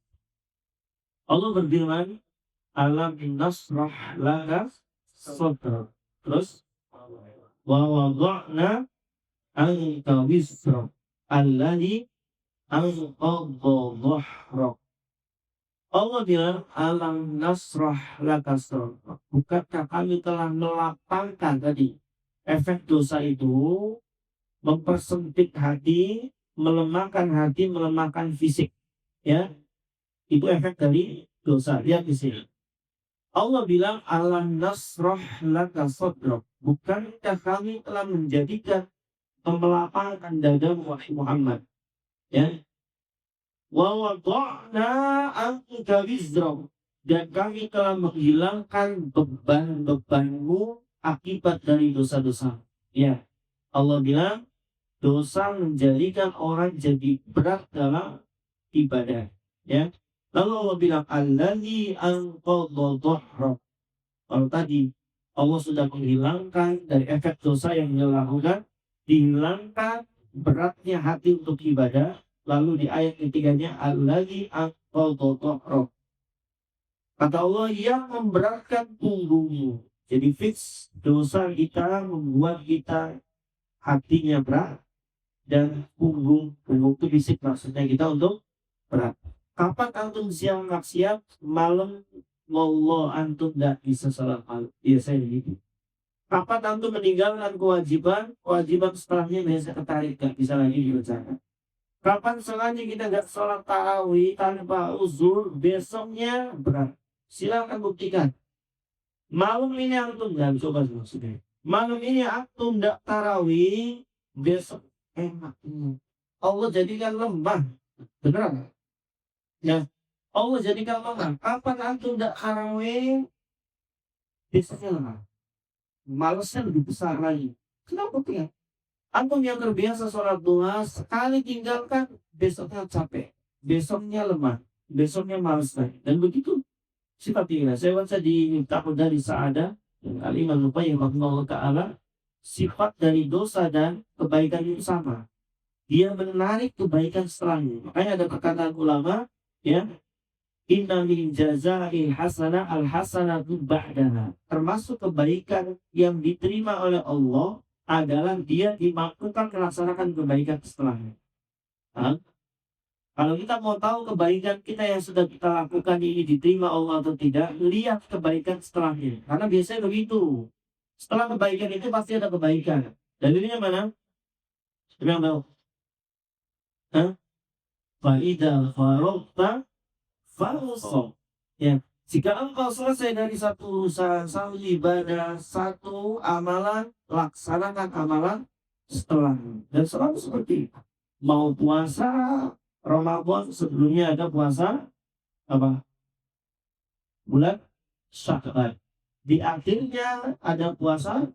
Allah berfirman, alam nasrah laka sadrak. Terus, wa wada'na anka wisrak alladhi anqadha dhahrak. Allah bilang, alam nasrah laka sadrak. Bukankah kami telah melapangkan tadi efek dosa itu, mempersempit hati, melemahkan hati, melemahkan fisik. Ya, itu efek dari dosa. Lihat di sini. Allah bilang, alam nasrah laka sadrak. Bukankah kami telah menjadikan, melapangkan dadamu wahai Muhammad. Ya. Wa wada'na anka wizrak. Dan kami telah menghilangkan beban-bebanmu akibat dari dosa-dosa. Ya. Allah bilang, dosa menjadikan orang jadi berat dalam ibadah. Ya. Lalu Allah bilang, allazi anqadha dhahrak. Kalau tadi Allah sudah menghilangkan dari efek dosa yang dia lakukan, dihilangkan beratnya hati untuk ibadah. Lalu di ayat ketiganya, allazi anqadha dhahrak. Kata Allah, yang memberatkan punggungmu. Jadi fix dosa kita membuat kita hatinya berat, dan punggung itu fisik, maksudnya kita untuk berat. Kapan antum siang maksiat, malam wallah antum tidak bisa salat malam. Biasanya begitu. Kapan antum meninggalkan kewajiban, kewajiban setelahnya biasa ketarik, gak bisa lagi dikerjakan. Kapan setelahnya kita gak sholat tarawih tanpa uzur, besoknya berat. Silakan buktikan. Malam ini antum gak coba maksudnya. Malam ini antum gak tarawih, besok enak. Allah jadikan lemah. Beneran? Ya. Allah jadikan lemah. Kapan antum tidak tarawih, biasanya lemah. Malesnya lebih besar lagi. Kenapa ya? Antum yang terbiasa sholat duha, sekali tinggalkan, besoknya capek, besoknya lemah, besoknya malas lagi. Dan begitu sifat inilah. Saya baca di Ta'ud dari Sa'adah, Al-Imam Al-Qayyim rahimahullah ta'ala, sifat dari dosa dan kebaikan itu sama. Dia menarik kebaikan setelahnya. Makanya ada perkataan ulama, ya, inna min jaza'il hasanah al-hasanatu ba'daha. Termasuk kebaikan yang diterima oleh Allah adalah dia dimampukan melaksanakan kebaikan setelahnya. Hah? Kalau kita mau tahu kebaikan kita yang sudah kita lakukan ini diterima Allah atau tidak, lihat kebaikan setelahnya. Karena biasanya begitu. Setelah kebaikan itu pasti ada kebaikan. Dalilnya mana? Siapa yang tahu? Hah? Fa'idha farokta fansab. Ya, jika engkau selesai dari satu usaha, satu ibadah, satu amalan, laksanakan amalan setelahnya. Dan selalu seperti itu. Mau puasa Ramadan, sebelumnya ada puasa apa? Bulan Syawal. Di akhirnya ada puasa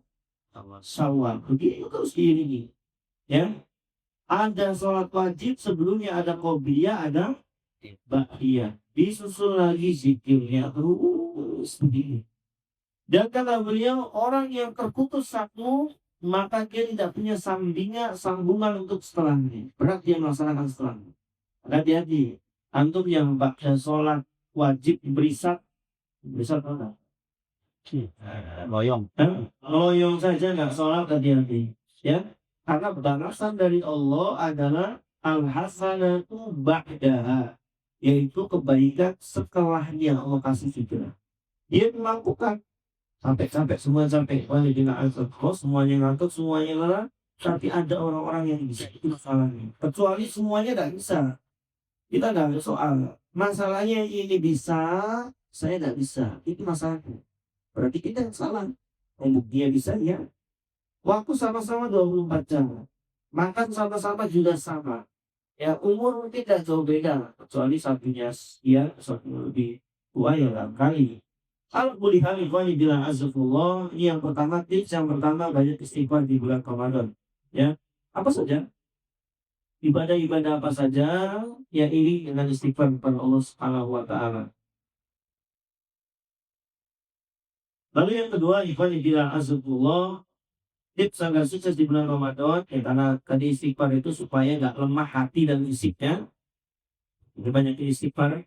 Syawal. Begitu terus diiringi. Ya, ada sholat wajib, sebelumnya ada qobliyah, ada ba'diyah. Disusul lagi zikirnya terus begini. Dan kata beliau, orang yang terputus satu, maka dia tidak punya sambungan untuk setelahnya. Berat dia melaksanakan setelahnya. Hati-hati. Antum yang baca sholat wajib berisat apa? Loyong. Loyong saja nggak sholat, hati-hati. Ya, karena balasan dari Allah adalah al-hasanatu ba'daha, yaitu kebaikan setelahnya Allah kasih juga. Dia melakukan sampai semua sampai walidina al-fatihah, semuanya ngantuk, semuanya lelah, tapi ada orang-orang yang bisa, itu masalahnya. Kecuali semuanya tidak bisa, kita nggak ada soal. Masalahnya ini bisa, saya tidak bisa, itu masalahnya. Berarti kita yang salah. Untuk dia bisa ya. Waktu sama-sama 24 jam. Makan sama-sama juga sama. Ya, umur mungkin tidak jauh beda, kecuali satunya ya satu lebih tua ya kali. Kalau boleh kami bilang azafullah, ini yang pertama, tips yang pertama, banyak istighfar di bulan Ramadan. Ya, apa saja ibadah-ibadah apa saja yang ini dengan istighfar kepada Allah Subhanahu wa taala. Lalu yang kedua, ikhwan bilang azafullah, tips agar sukses di bulan Ramadan, ya, karena tadi istighfar itu supaya nggak lemah hati dan fisiknya. Ini banyak istighfar.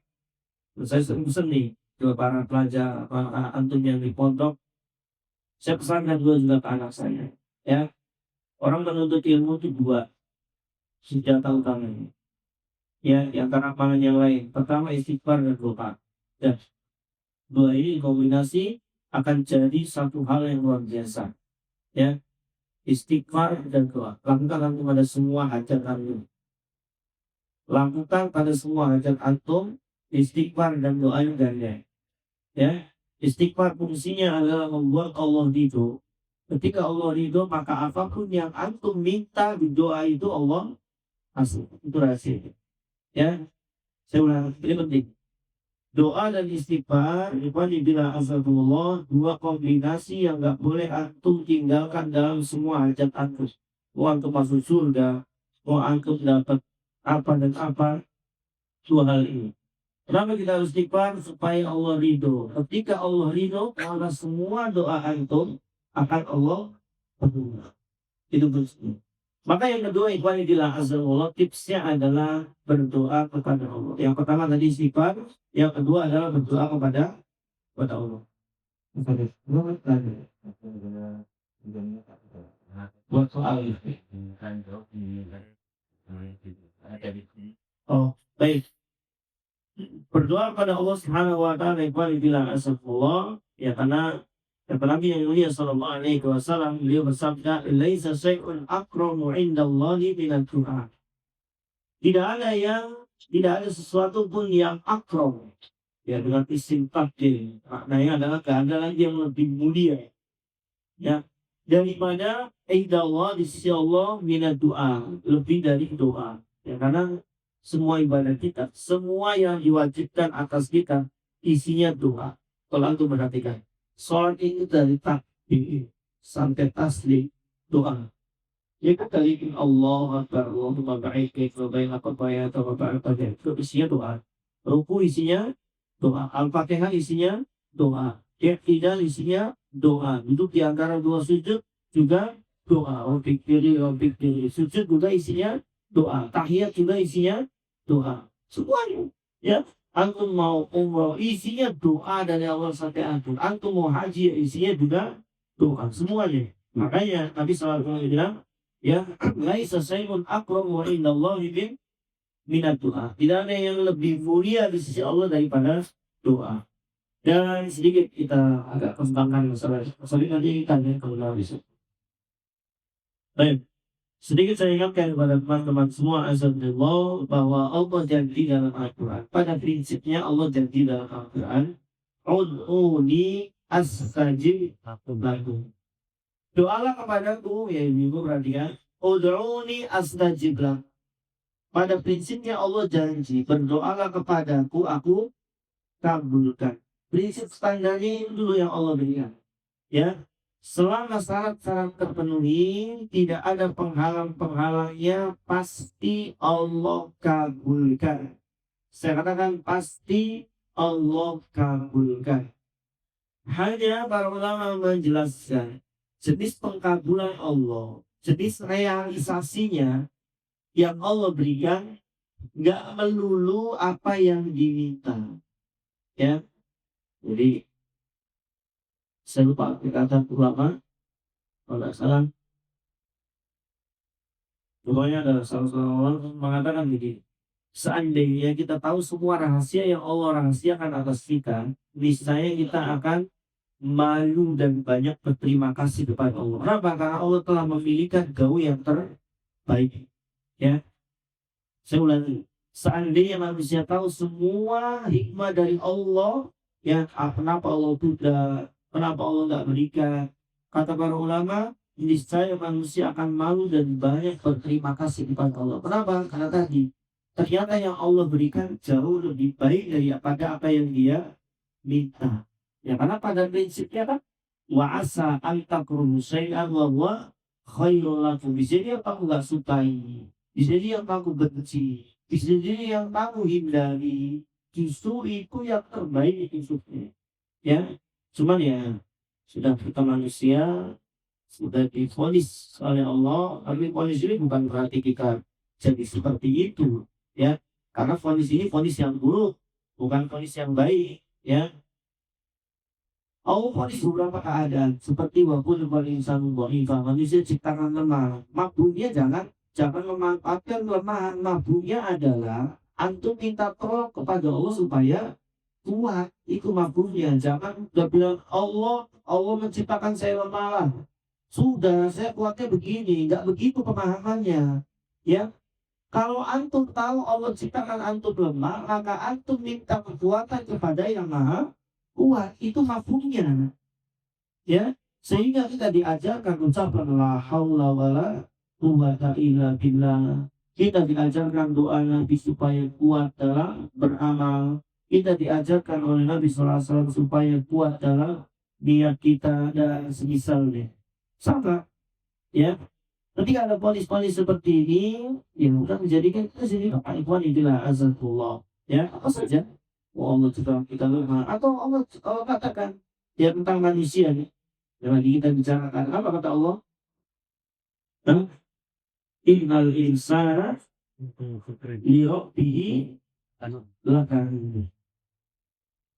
Saya sering pesan nih ke para pelajar, para antum yang di pondok. Saya pesankan juga ke anak saya. Ya, orang menuntut ilmu itu dua senjata utamanya. Ya, di antara amalan yang lain. Pertama istighfar dan doa. Dan dua ini kombinasi akan jadi satu hal yang luar biasa. Ya, istighfar dan doa. Lakukan pada semua hajat antum. Lakukan pada semua hajat antum, istighfar dan doa yang ganda. Ya, istighfar fungsinya adalah membuat Allah ridho. Ketika Allah ridho, maka apapun yang antum minta di doa itu Allah kasih. Itu rahasia. Ya, saya ulang, ini penting. Doa dan istighfar, ikhwan dibilang astagfirullah, dua kombinasi yang nggak boleh antum tinggalkan dalam semua hajat antum. Mau antum masuk surga, mau antum dapat apa dan apa, dua hal ini. Kenapa kita harus istighfar? Supaya Allah ridho. Ketika Allah ridho, maka semua doa antum akan Allah penuhi. Itu bersih. Maka yang kedua, ikhwan fillah azza tipsnya adalah berdoa kepada Allah. Yang pertama tadi istighfar, yang kedua adalah berdoa kepada Allah. Buat soal itu. Oh, baik. Berdoa pada Allah Subhanahu wa taala, ikhwan fillah azza, ya, karena kata Nabi yang mulia sallallahu alaihi wasallam, beliau bersabda, "Laisa syai'un akramu 'indallahi minad du'a." Tidak ada sesuatu pun yang akram, ya, dengan isim tabdil. Maknanya adalah keadaan yang lebih mulia, ya, daripada indallah, di sisi Allah, minad du'a, lebih dari doa. Ya, karena semua ibadah kita, semua yang diwajibkan atas kita, isinya doa. Kalau antum perhatikan, sholat ini dari takbir sampai taslim doa. Ya kita bikin Allah Akbar, Allahumma ba'id baina baina qadayata wa ba'id qadayata. Itu isinya doa. Ruku isinya doa. Al-Fatihah isinya doa. I'tidal isinya doa. Duduk di antara dua sujud juga doa. Rabbik diri, rabbik diri. Sujud juga isinya doa. Tahiyat juga isinya doa. Semuanya. Ya. Antum mau umroh isinya doa dari Allah sampai akhir. Antum mau haji isinya juga doa. Semuanya. Makanya Nabi SAW bilang, ya, laisa syai'un akramu indallahi minat doa. Tidak ada yang lebih mulia di sisi Allah daripada doa. Dan sedikit kita agak kembangkan masalah nanti tanya kalau bisa. Baik, sedikit saya ingatkan kepada teman-teman semua azanillah bahwa Allah janji dalam Al-Quran. Pada prinsipnya Allah janji dalam Al-Quran, ud'uni astajib lakum. Doalah kepadaku, ya ibu perhatikan, ud'uni astajib lakum. Pada prinsipnya Allah janji, berdoalah kepadaku, aku kabulkan. Prinsip standarnya itu dulu yang Allah berikan. Ya, selama syarat-syarat terpenuhi, tidak ada penghalang-penghalangnya, pasti Allah kabulkan. Saya katakan pasti Allah kabulkan. Hanya para ulama menjelaskan jenis pengkabulan Allah, jenis realisasinya yang Allah berikan, nggak melulu apa yang diminta. Ya, jadi saya lupa kata ulama, kalau tidak salah, pokoknya ada salah seorang orang mengatakan begini, seandainya kita tahu semua rahasia yang Allah rahasiakan atas kita, niscaya kita akan malu dan banyak berterima kasih kepada Allah. Kenapa? Karena Allah telah memilihkan gaul yang terbaik. Ya, saya ulangi. Seandainya manusia tahu semua hikmah dari Allah, ya, kenapa Allah tidak, kenapa Allah tidak berikan? Kata para ulama, niscaya manusia akan malu dan banyak berterima kasih kepada Allah. Kenapa? Karena tadi ternyata yang Allah berikan jauh lebih baik daripada apa yang dia minta. Ya, karena pada prinsipnya kan wa asa an takruhu syai'an wa huwa khairul lakum. Bisa jadi yang kamu gak sukai, bisa jadi yang kamu benci, bisa jadi yang kamu hindari. Justru itu yang terbaik untuknya. Ya, cuman ya sudah kita manusia sudah divonis oleh Allah. Tapi vonis ini bukan berarti kita jadi seperti itu. Ya, karena vonis ini vonis yang buruk, bukan vonis yang baik. Ya, Allah vonis beberapa keadaan seperti walaupun insan dhaifah, manusia ciptakan lemah. Mabuknya jangan memanfaatkan kelemahan. Mabuknya adalah antum minta tolong kepada Allah supaya kuat. Itu mabuknya. Jangan udah bilang Allah menciptakan saya lemah lah. Sudah, saya kuatnya begini. Nggak begitu pemahamannya. Ya, kalau antum tahu Allah ciptakan antum lemah, maka antum minta kekuatan kepada yang maha kuat. Itu mafhumnya. Ya, sehingga kita diajarkan ucapan la haula wala quwwata illa billah. Kita diajarkan doa Nabi supaya kuat dalam beramal. Kita diajarkan oleh Nabi SAW supaya kuat dalam niat kita dan semisalnya. Sama, ya. Ketika ada polis-polis seperti ini, yang bukan menjadikan kita sendiri ikhwan itulah azatullah. Ya, apa saja. Oh, Allah juga kita lemah. Atau Allah katakan ya tentang manusia nih. Yang lagi kita bicarakan. Apa kata Allah? Innal insana li rabbihi lakanun.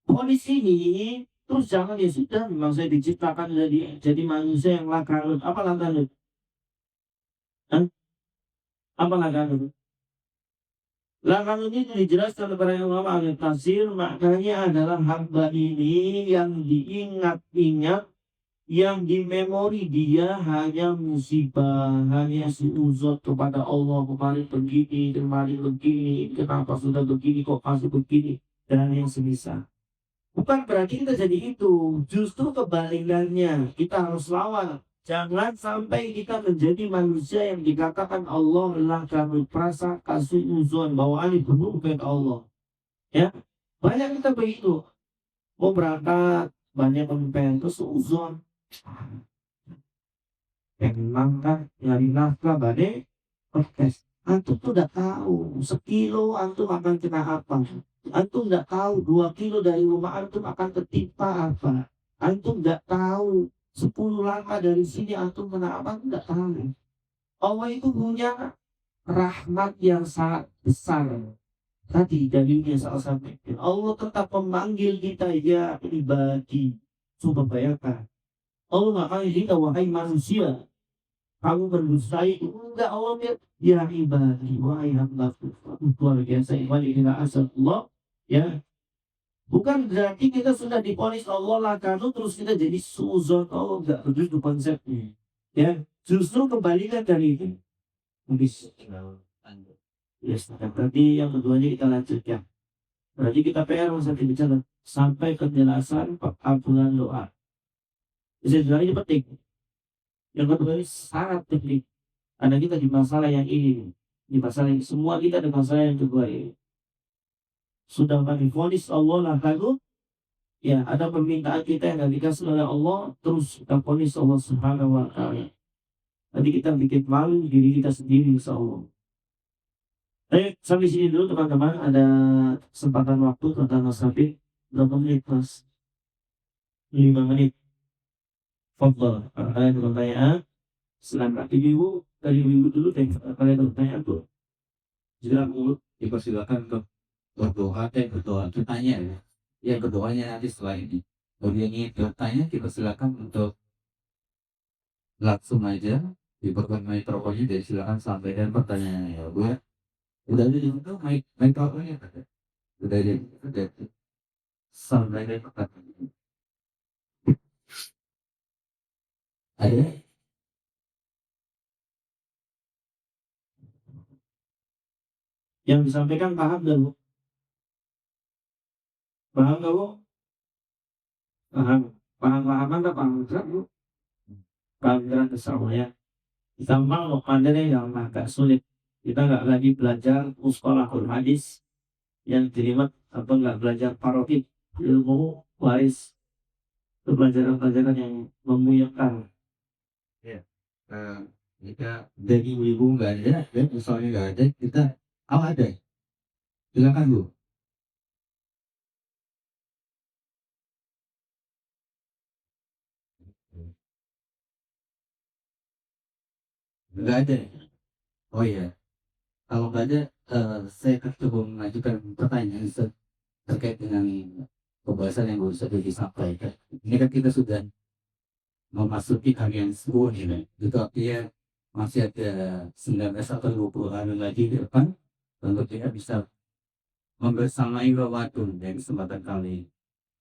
Polis ini terus jangan ya sudah, memang saya diciptakan jadi manusia yang lakanun. Apa lakanun? Apa lakanun? Lakanun itu dijelaskan oleh para ulama al-tafsir, maknanya adalah hamba ini yang diingat-ingat, yang di memori dia hanya musibah, hanya suuzon kepada Allah, kemarin begini, kenapa sudah begini, kok masih begini, dan yang semisal. Bukan berarti kita jadi itu, justru kebalikannya, kita harus lawan. Jangan sampai kita menjadi manusia yang dikatakan Allah adalah kami perasa kasih uzon bahwa ini buruk kepada Allah. Ya, banyak kita begitu. Mau berangkat banyak pemimpin terus uzon. pengen makan, nyari nafkah, badai, protes. Antum tuh udah tahu, sekilo antum akan kena apa. Antum nggak tahu 2 kilo dari rumah antum akan tertimpa apa. Antum nggak tahu 10 langkah dari sini antum kena apa, antum nggak tahu. Allah itu punya rahmat yang sangat besar. Tadi dalilnya salah satu, Allah tetap memanggil kita ya ibadi. Coba bayangkan, Allah nggak panggil kita wahai manusia, kamu berdosai. Enggak, Allah bilang ya ibadi, wahai hambaku. Luar biasa, ibadah asal Allah. Ya, bukan berarti kita sudah diponis Allah lakanu terus kita jadi suzon. Oh enggak, begitu konsepnya. Ya, justru kebalikan dari itu. Habis. Yes, nah, berarti yang keduanya kita lanjutkan. Berarti kita PR masa bicara sampai kejelasan pengampunan doa. Bisa bilang ini penting. Yang kedua ini sangat penting. Karena kita di masalah yang ini, di masalah yang semua kita ada masalah yang kedua ini. Sudah divonis Allah lah lalu, ya ada permintaan kita yang dikasih oleh Allah, terus kita vonis Allah Subhanahu Wa Taala. Nanti kita bikin malu diri kita sendiri, insya Allah. Sampai sini dulu teman-teman. Ada kesempatan waktu tentang Nasabih berapa menit mas? 5 menit. Fadol. Kalau kalian ada pertanyaan, silakan. Ibu dari ibu dulu deh. Kalau kalian ada pertanyaan tuh. Silakan dipersilakan untuk berdoa dan berdoa. Bertanya ya. Ya berdoanya nanti setelah ini. Kalau dia ingin bertanya, dipersilakan untuk langsung aja dibuatkan mikrofonnya dan silakan sampaikan pertanyaannya ya Bu ya. Udah ada di situ mikrofonnya ada. Udah ada udah sampaikan pertanyaan. Ada? Yang disampaikan paham gak bu? Paham gak bu? Paham. Paham atau paham berat bu? Paham berat sama ya. Gampang loh, pandai yang agak sulit. Kita nggak lagi belajar mustalahul hadis yang jelimet atau nggak belajar parotid, ilmu waris, itu pelajaran-pelajaran yang memuyakkan. Ya. Jika dari ibu nggak ada, dan misalnya nggak ada, kita ada. Silakan Bu. Nggak ada. Oh iya. Kalau nggak ada, saya akan coba mengajukan pertanyaan terkait dengan pembahasan yang baru saja disampaikan. Ini kan kita sudah memasuki harian 10 nih, kan? Itu artinya masih ada 19 atau 20 hari lagi di depan untuk kita bisa membersamai Ramadan dari kesempatan kali ini.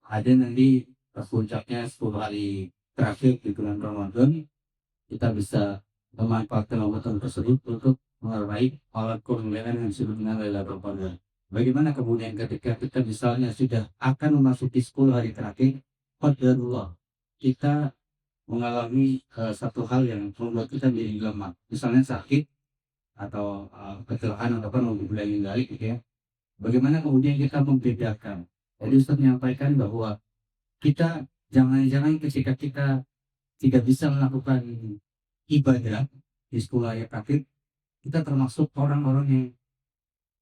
Ada nanti puncaknya 10 hari terakhir di bulan Ramadan, kita bisa memanfaatkan Ramadan tersebut untuk meraih alat kurniaan yang disebutkan Lailatul Qadar. Bagaimana kemudian ketika kita misalnya sudah akan memasuki 10 hari terakhir, qadarullah, kita mengalami satu hal yang membuat kita menjadi lemah, misalnya sakit atau kecelakaan ataupun yang lain gitu ya. Bagaimana kemudian kita membedakan? Jadi Ustaz menyampaikan bahwa kita jangan-jangan ketika kita tidak bisa melakukan ibadah di 10 hari terakhir, kita termasuk orang-orang yang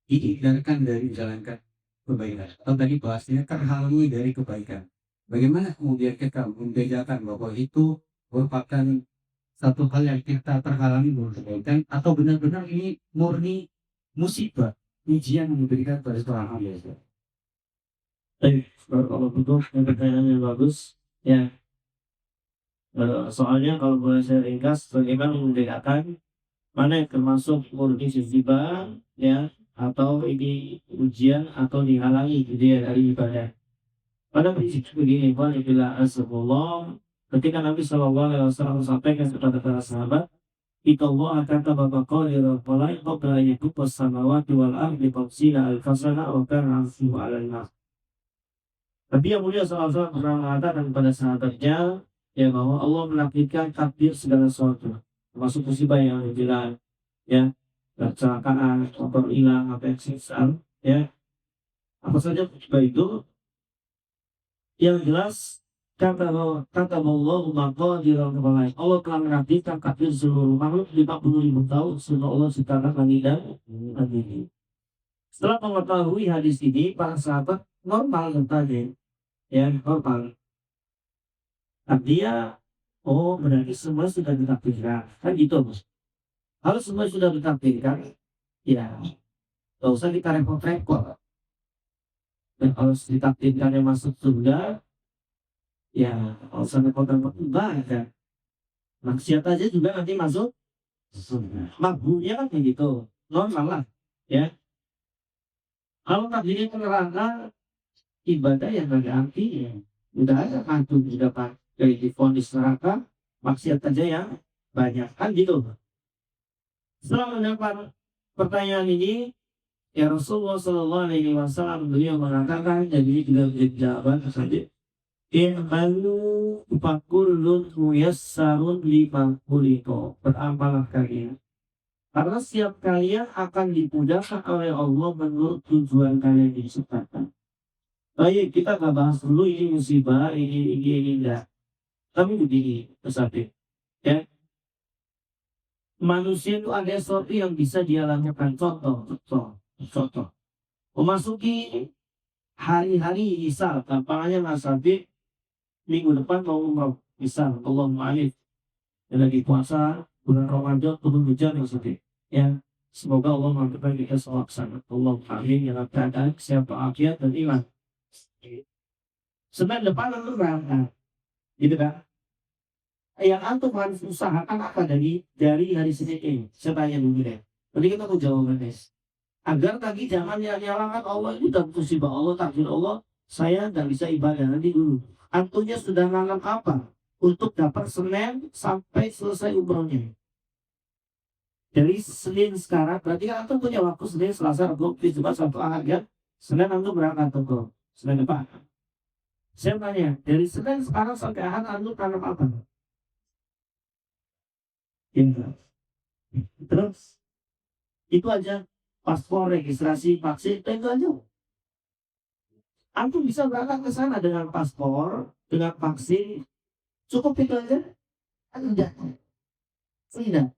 dihindarkan dari menjalankan kebaikan. Atau tadi bahasanya terhalangi dari kebaikan. Bagaimana kemudian kita membedakan bahwa itu merupakan satu hal yang kita terhalangi dari kebaikan atau benar-benar ini murni musibah, ujian yang diberikan pada seorang hamba. Kalau betul, pertanyaan yang bagus. Ya, soalnya kalau boleh saya ringkas, bagaimana membedakan mana yang termasuk murni musibah, ya, atau ini ujian atau dihalangi gitu ya dari ibadah. Pada prinsip begini, bila asabullah, ketika Nabi SAW sampaikan kepada para sahabat, Ita Allah akan tababakal irafalai qabla yakubas samawati wal ardi qabsina al-fasana wa karhamsu ala-nas. Nabi yang mulia SAW pernah mengatakan kepada sahabatnya, ya bahwa Allah menakdirkan takdir segala sesuatu, termasuk musibah yang hilang, ya, kecelakaan, motor hilang, apa yang sisal, ya, apa saja musibah itu. Yang jelas kataballahu maqadiral khalaiq. Allah telah menakdirkan takdir seluruh makhluk 50.000 tahun sebelum Allah ciptakan langit dan bumi. Setelah mengetahui hadis ini, para sahabat normal bertanya, ya normal. Artinya, oh berarti semua sudah ditakdirkan, kan gitu Mas. Kalau semua sudah ditakdirkan, ya gak usah kita repot-repot. Dan kalau ditakdirkan yang masuk surga, ya kalau usah repot-repot ibadah. Maksiat aja juga nanti masuk surga. Makhluknya kan begitu, normal lah, ya. Kalau takdirnya ke neraka, ibadah yang gak ada artinya. Udah ada hantu di depan dari divonis neraka, maksiat aja yang banyak, kan gitu. Setelah mendapat pertanyaan ini, ya Rasulullah Shallallahu Alaihi Wasallam beliau mengatakan, jadi ini juga menjadi jawaban saja. I'malu fakullun muyassarun lima khuliqa. Beramallah kalian, karena setiap kalian akan dimudahkan oleh Allah menurut tujuan kalian diciptakan. Baik, kita nggak bahas dulu ini musibah, ini enggak. Tapi begini, Ustadz, ya. Manusia itu ada sesuatu yang bisa dia lakukan. Contoh. Memasuki hari-hari misal, gampangnya Mas Habib, minggu depan mau umroh. Misal, Allah ma'alif. Lagi puasa, bulan Ramadan, turun hujan, Ustadz. Ya, semoga Allah mampukan kita sholat sana. Allah amin, dalam keadaan kesehatan afiat dan iman. Senin depan lalu berangkat, gitu kan? Yang antum harus usahakan apa dari hari Senin ini? Saya tanya dulu deh. Nanti kita mau jawaban guys. Agar tadi jangan nyalakan Allah itu dan musibah Allah, takdir Allah. Saya nggak bisa ibadah nanti dulu. Antumnya sudah nganggap apa untuk dapat Senin sampai selesai umrohnya? Dari Senin sekarang, berarti kan antum punya waktu Senin, Selasa, Rabu, Jumat, Sabtu, Ahad kan? Senin antum berangkat tuh, Senin depan. Saya tanya, dari Senin sekarang sampai Ahad antum tanam apa? Ya. Terus itu aja, paspor, registrasi, vaksin, itu aja. Antum bisa berangkat ke sana dengan paspor, dengan vaksin, cukup itu aja? Tidak. Tidak.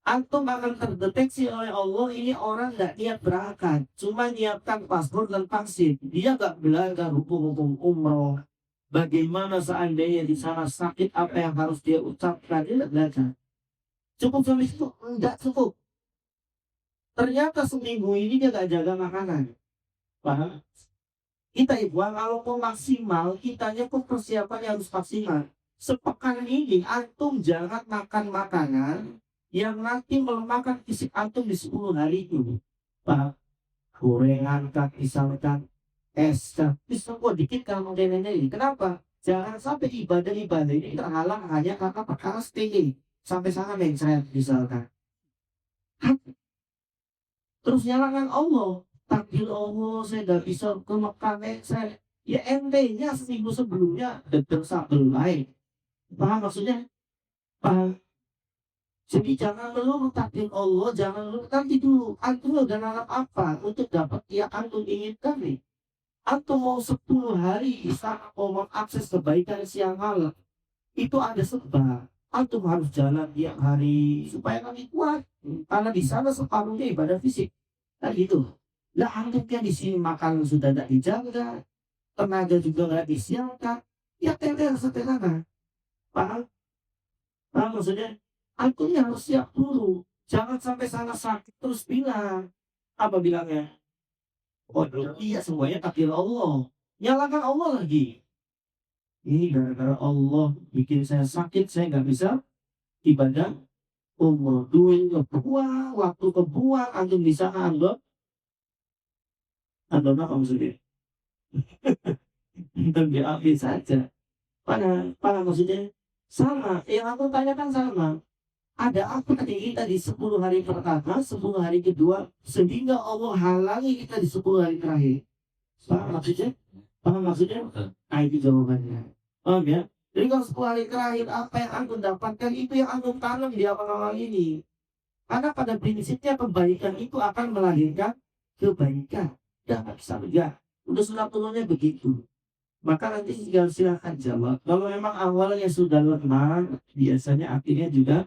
Antum akan terdeteksi oleh Allah ini orang nggak niat berangkat, cuma nyiapkan paspor dan vaksin. Dia nggak belajar hukum-hukum umroh. Bagaimana seandainya di sana sakit, apa yang harus dia ucapkan, dia nggak belajar. Cukup sampai situ? Enggak cukup. Ternyata seminggu ini dia nggak jaga makanan. Paham? Kita ibuan kalau mau maksimal, kitanya pun persiapannya harus maksimal. Sepekan ini antum jangan makan makanan yang nanti melemahkan fisik antum di 10 hari itu. Paham? Gorengan kan, misalkan es kan, bisa kok dikit kalau ini. Kenapa? Jangan sampai ibadah-ibadah ini terhalang hanya karena perkara tinggi. Sampai sana mencret misalkan. Terus nyalakan Allah. Takdir Allah, saya gak bisa ke Mekah mencret. Ya entenya seminggu sebelumnya dedek sabel lain. Paham maksudnya? Paham? Jadi jangan melulu takdir Allah, jangan melulu nanti dulu. Antum udah nanggap apa untuk dapat yang antum inginkan nih? Antum mau 10 hari bisa mau mengakses kebaikan siang malam. Itu ada sebab. Antum harus jalan tiap hari supaya kami kuat. Karena di sana separuhnya ibadah fisik. Kan gitu. Lah antumnya di sini makan sudah tidak dijaga, tenaga juga nggak disiapkan. Ya teler sederhana. Paham? Paham maksudnya? Antumnya harus siap dulu. Jangan sampai sana sakit terus bilang. Apa bilangnya? Waduh, iya semuanya takdir Allah. Nyalakan Allah lagi. Ini gara-gara Allah bikin saya sakit, saya nggak bisa ibadah umroh. Duit kebuang, waktu kebuang, antum bisa anggap. Antum apa maksudnya? Antum diambil saja. Pada maksudnya sama. Yang aku tanyakan sama. Ada apa di kita di 10 hari pertama, 10 hari kedua, sehingga Allah halangi kita di 10 hari terakhir. Paham maksudnya? Paham maksudnya? Nah, itu jawabannya. Paham ya? Jadi kalau 10 hari terakhir, apa yang antum dapatkan itu yang antum tanam di awal-awal ini. Karena pada prinsipnya kebaikan itu akan melahirkan kebaikan. Jangan bisa enggak. Udah sunatulnya begitu. maka nanti tinggal silahkan jawab. Kalau memang awalnya sudah lemah, biasanya akhirnya juga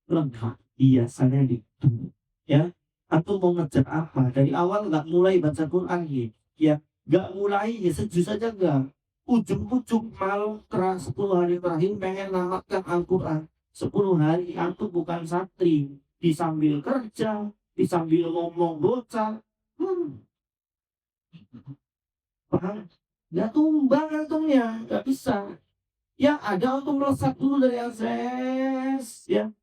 lemah. Biasanya gitu. Ya, atau mau ngejar apa? Dari awal nggak mulai baca Quran nih. Ya, nggak mulai ya sejujur saja nggak. Ujung-ujung malam keras 10 hari terakhir pengen namatkan Al-Quran. 10 hari antum bukan santri. Disambil kerja, disambil ngomong bocah. Paham? Nggak tumbang antungnya, nggak bisa. Ya ada untuk melesat dulu dari Alzheimer, ya.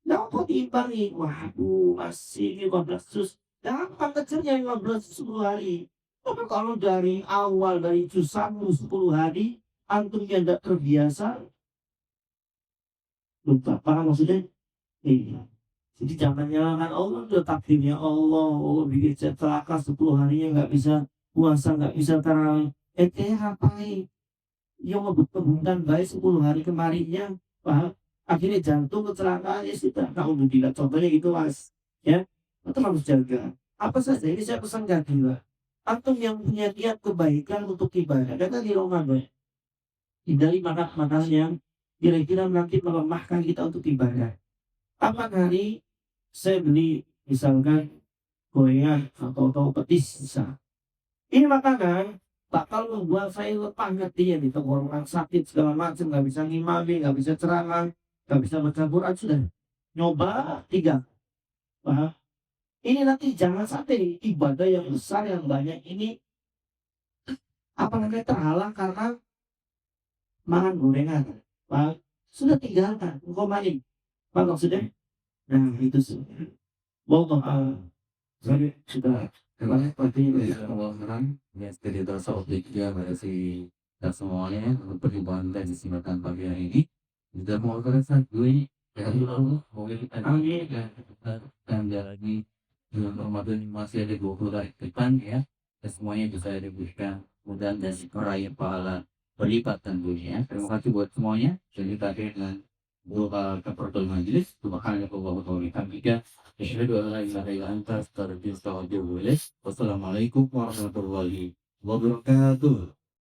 Nggak kok diimbangi. Waduh, masih 15 juz. Gampang kejarnya 15 juz 10 hari. Tapi kalau dari awal, dari juz 1 10 hari, antumnya nggak terbiasa, lupa. Paham maksudnya? Iya. Jadi jangan nyalakan Allah, udah takdirnya Allah. Allah bikin celaka 10 harinya nggak bisa puasa, nggak bisa tarawih. Ngapain? Yang membutuhkan baik 10 hari kemarinnya, paham? Akhirnya jantung kecelakaan ya sudah. Alhamdulillah contohnya gitu mas, ya. Itu harus jaga. Apa saja ini saya pesan gila. Antum yang punya niat kebaikan untuk ibadah, karena di Ramadan, hindari makanan yang kira-kira nanti melemahkan kita untuk ibadah. Kapan hari saya beli misalkan gorengan atau petis bisa. Ini makanan bakal membuat saya lepah ngerti ya di tenggorokan sakit segala macam, nggak bisa ngimami, nggak bisa ceramah, nggak bisa baca Quran sudah. Nyoba 3. Paham? Ini nanti jangan sampai ibadah yang besar yang banyak ini apa namanya terhalang karena makan gorengan. Paham? Sudah tinggalkan, engkau maling. Paham maksudnya? Nah itu sih. Wallah saya sudah Terima kasih sepertinya dari pengalaman ya dari terasa objek juga pada si kita semuanya untuk perjumpaan dan kesempatan pagi hari ini. Sudah mau selesai gue ya dulu mungkin kita dan lagi dengan Ramadan yang masih ada 20 hari ke depan ya. Dan semuanya bisa diberikan mudah dan meraih pahala berlipat tentunya. Terima kasih buat semuanya. Jadi tadi dengan doa kafaratul majelis, subhanallah wa bihamdika, asyhadu an la ilaha illa anta, astaghfiruka wa atubu ilaik. Wassalamualaikum warahmatullahi wabarakatuh.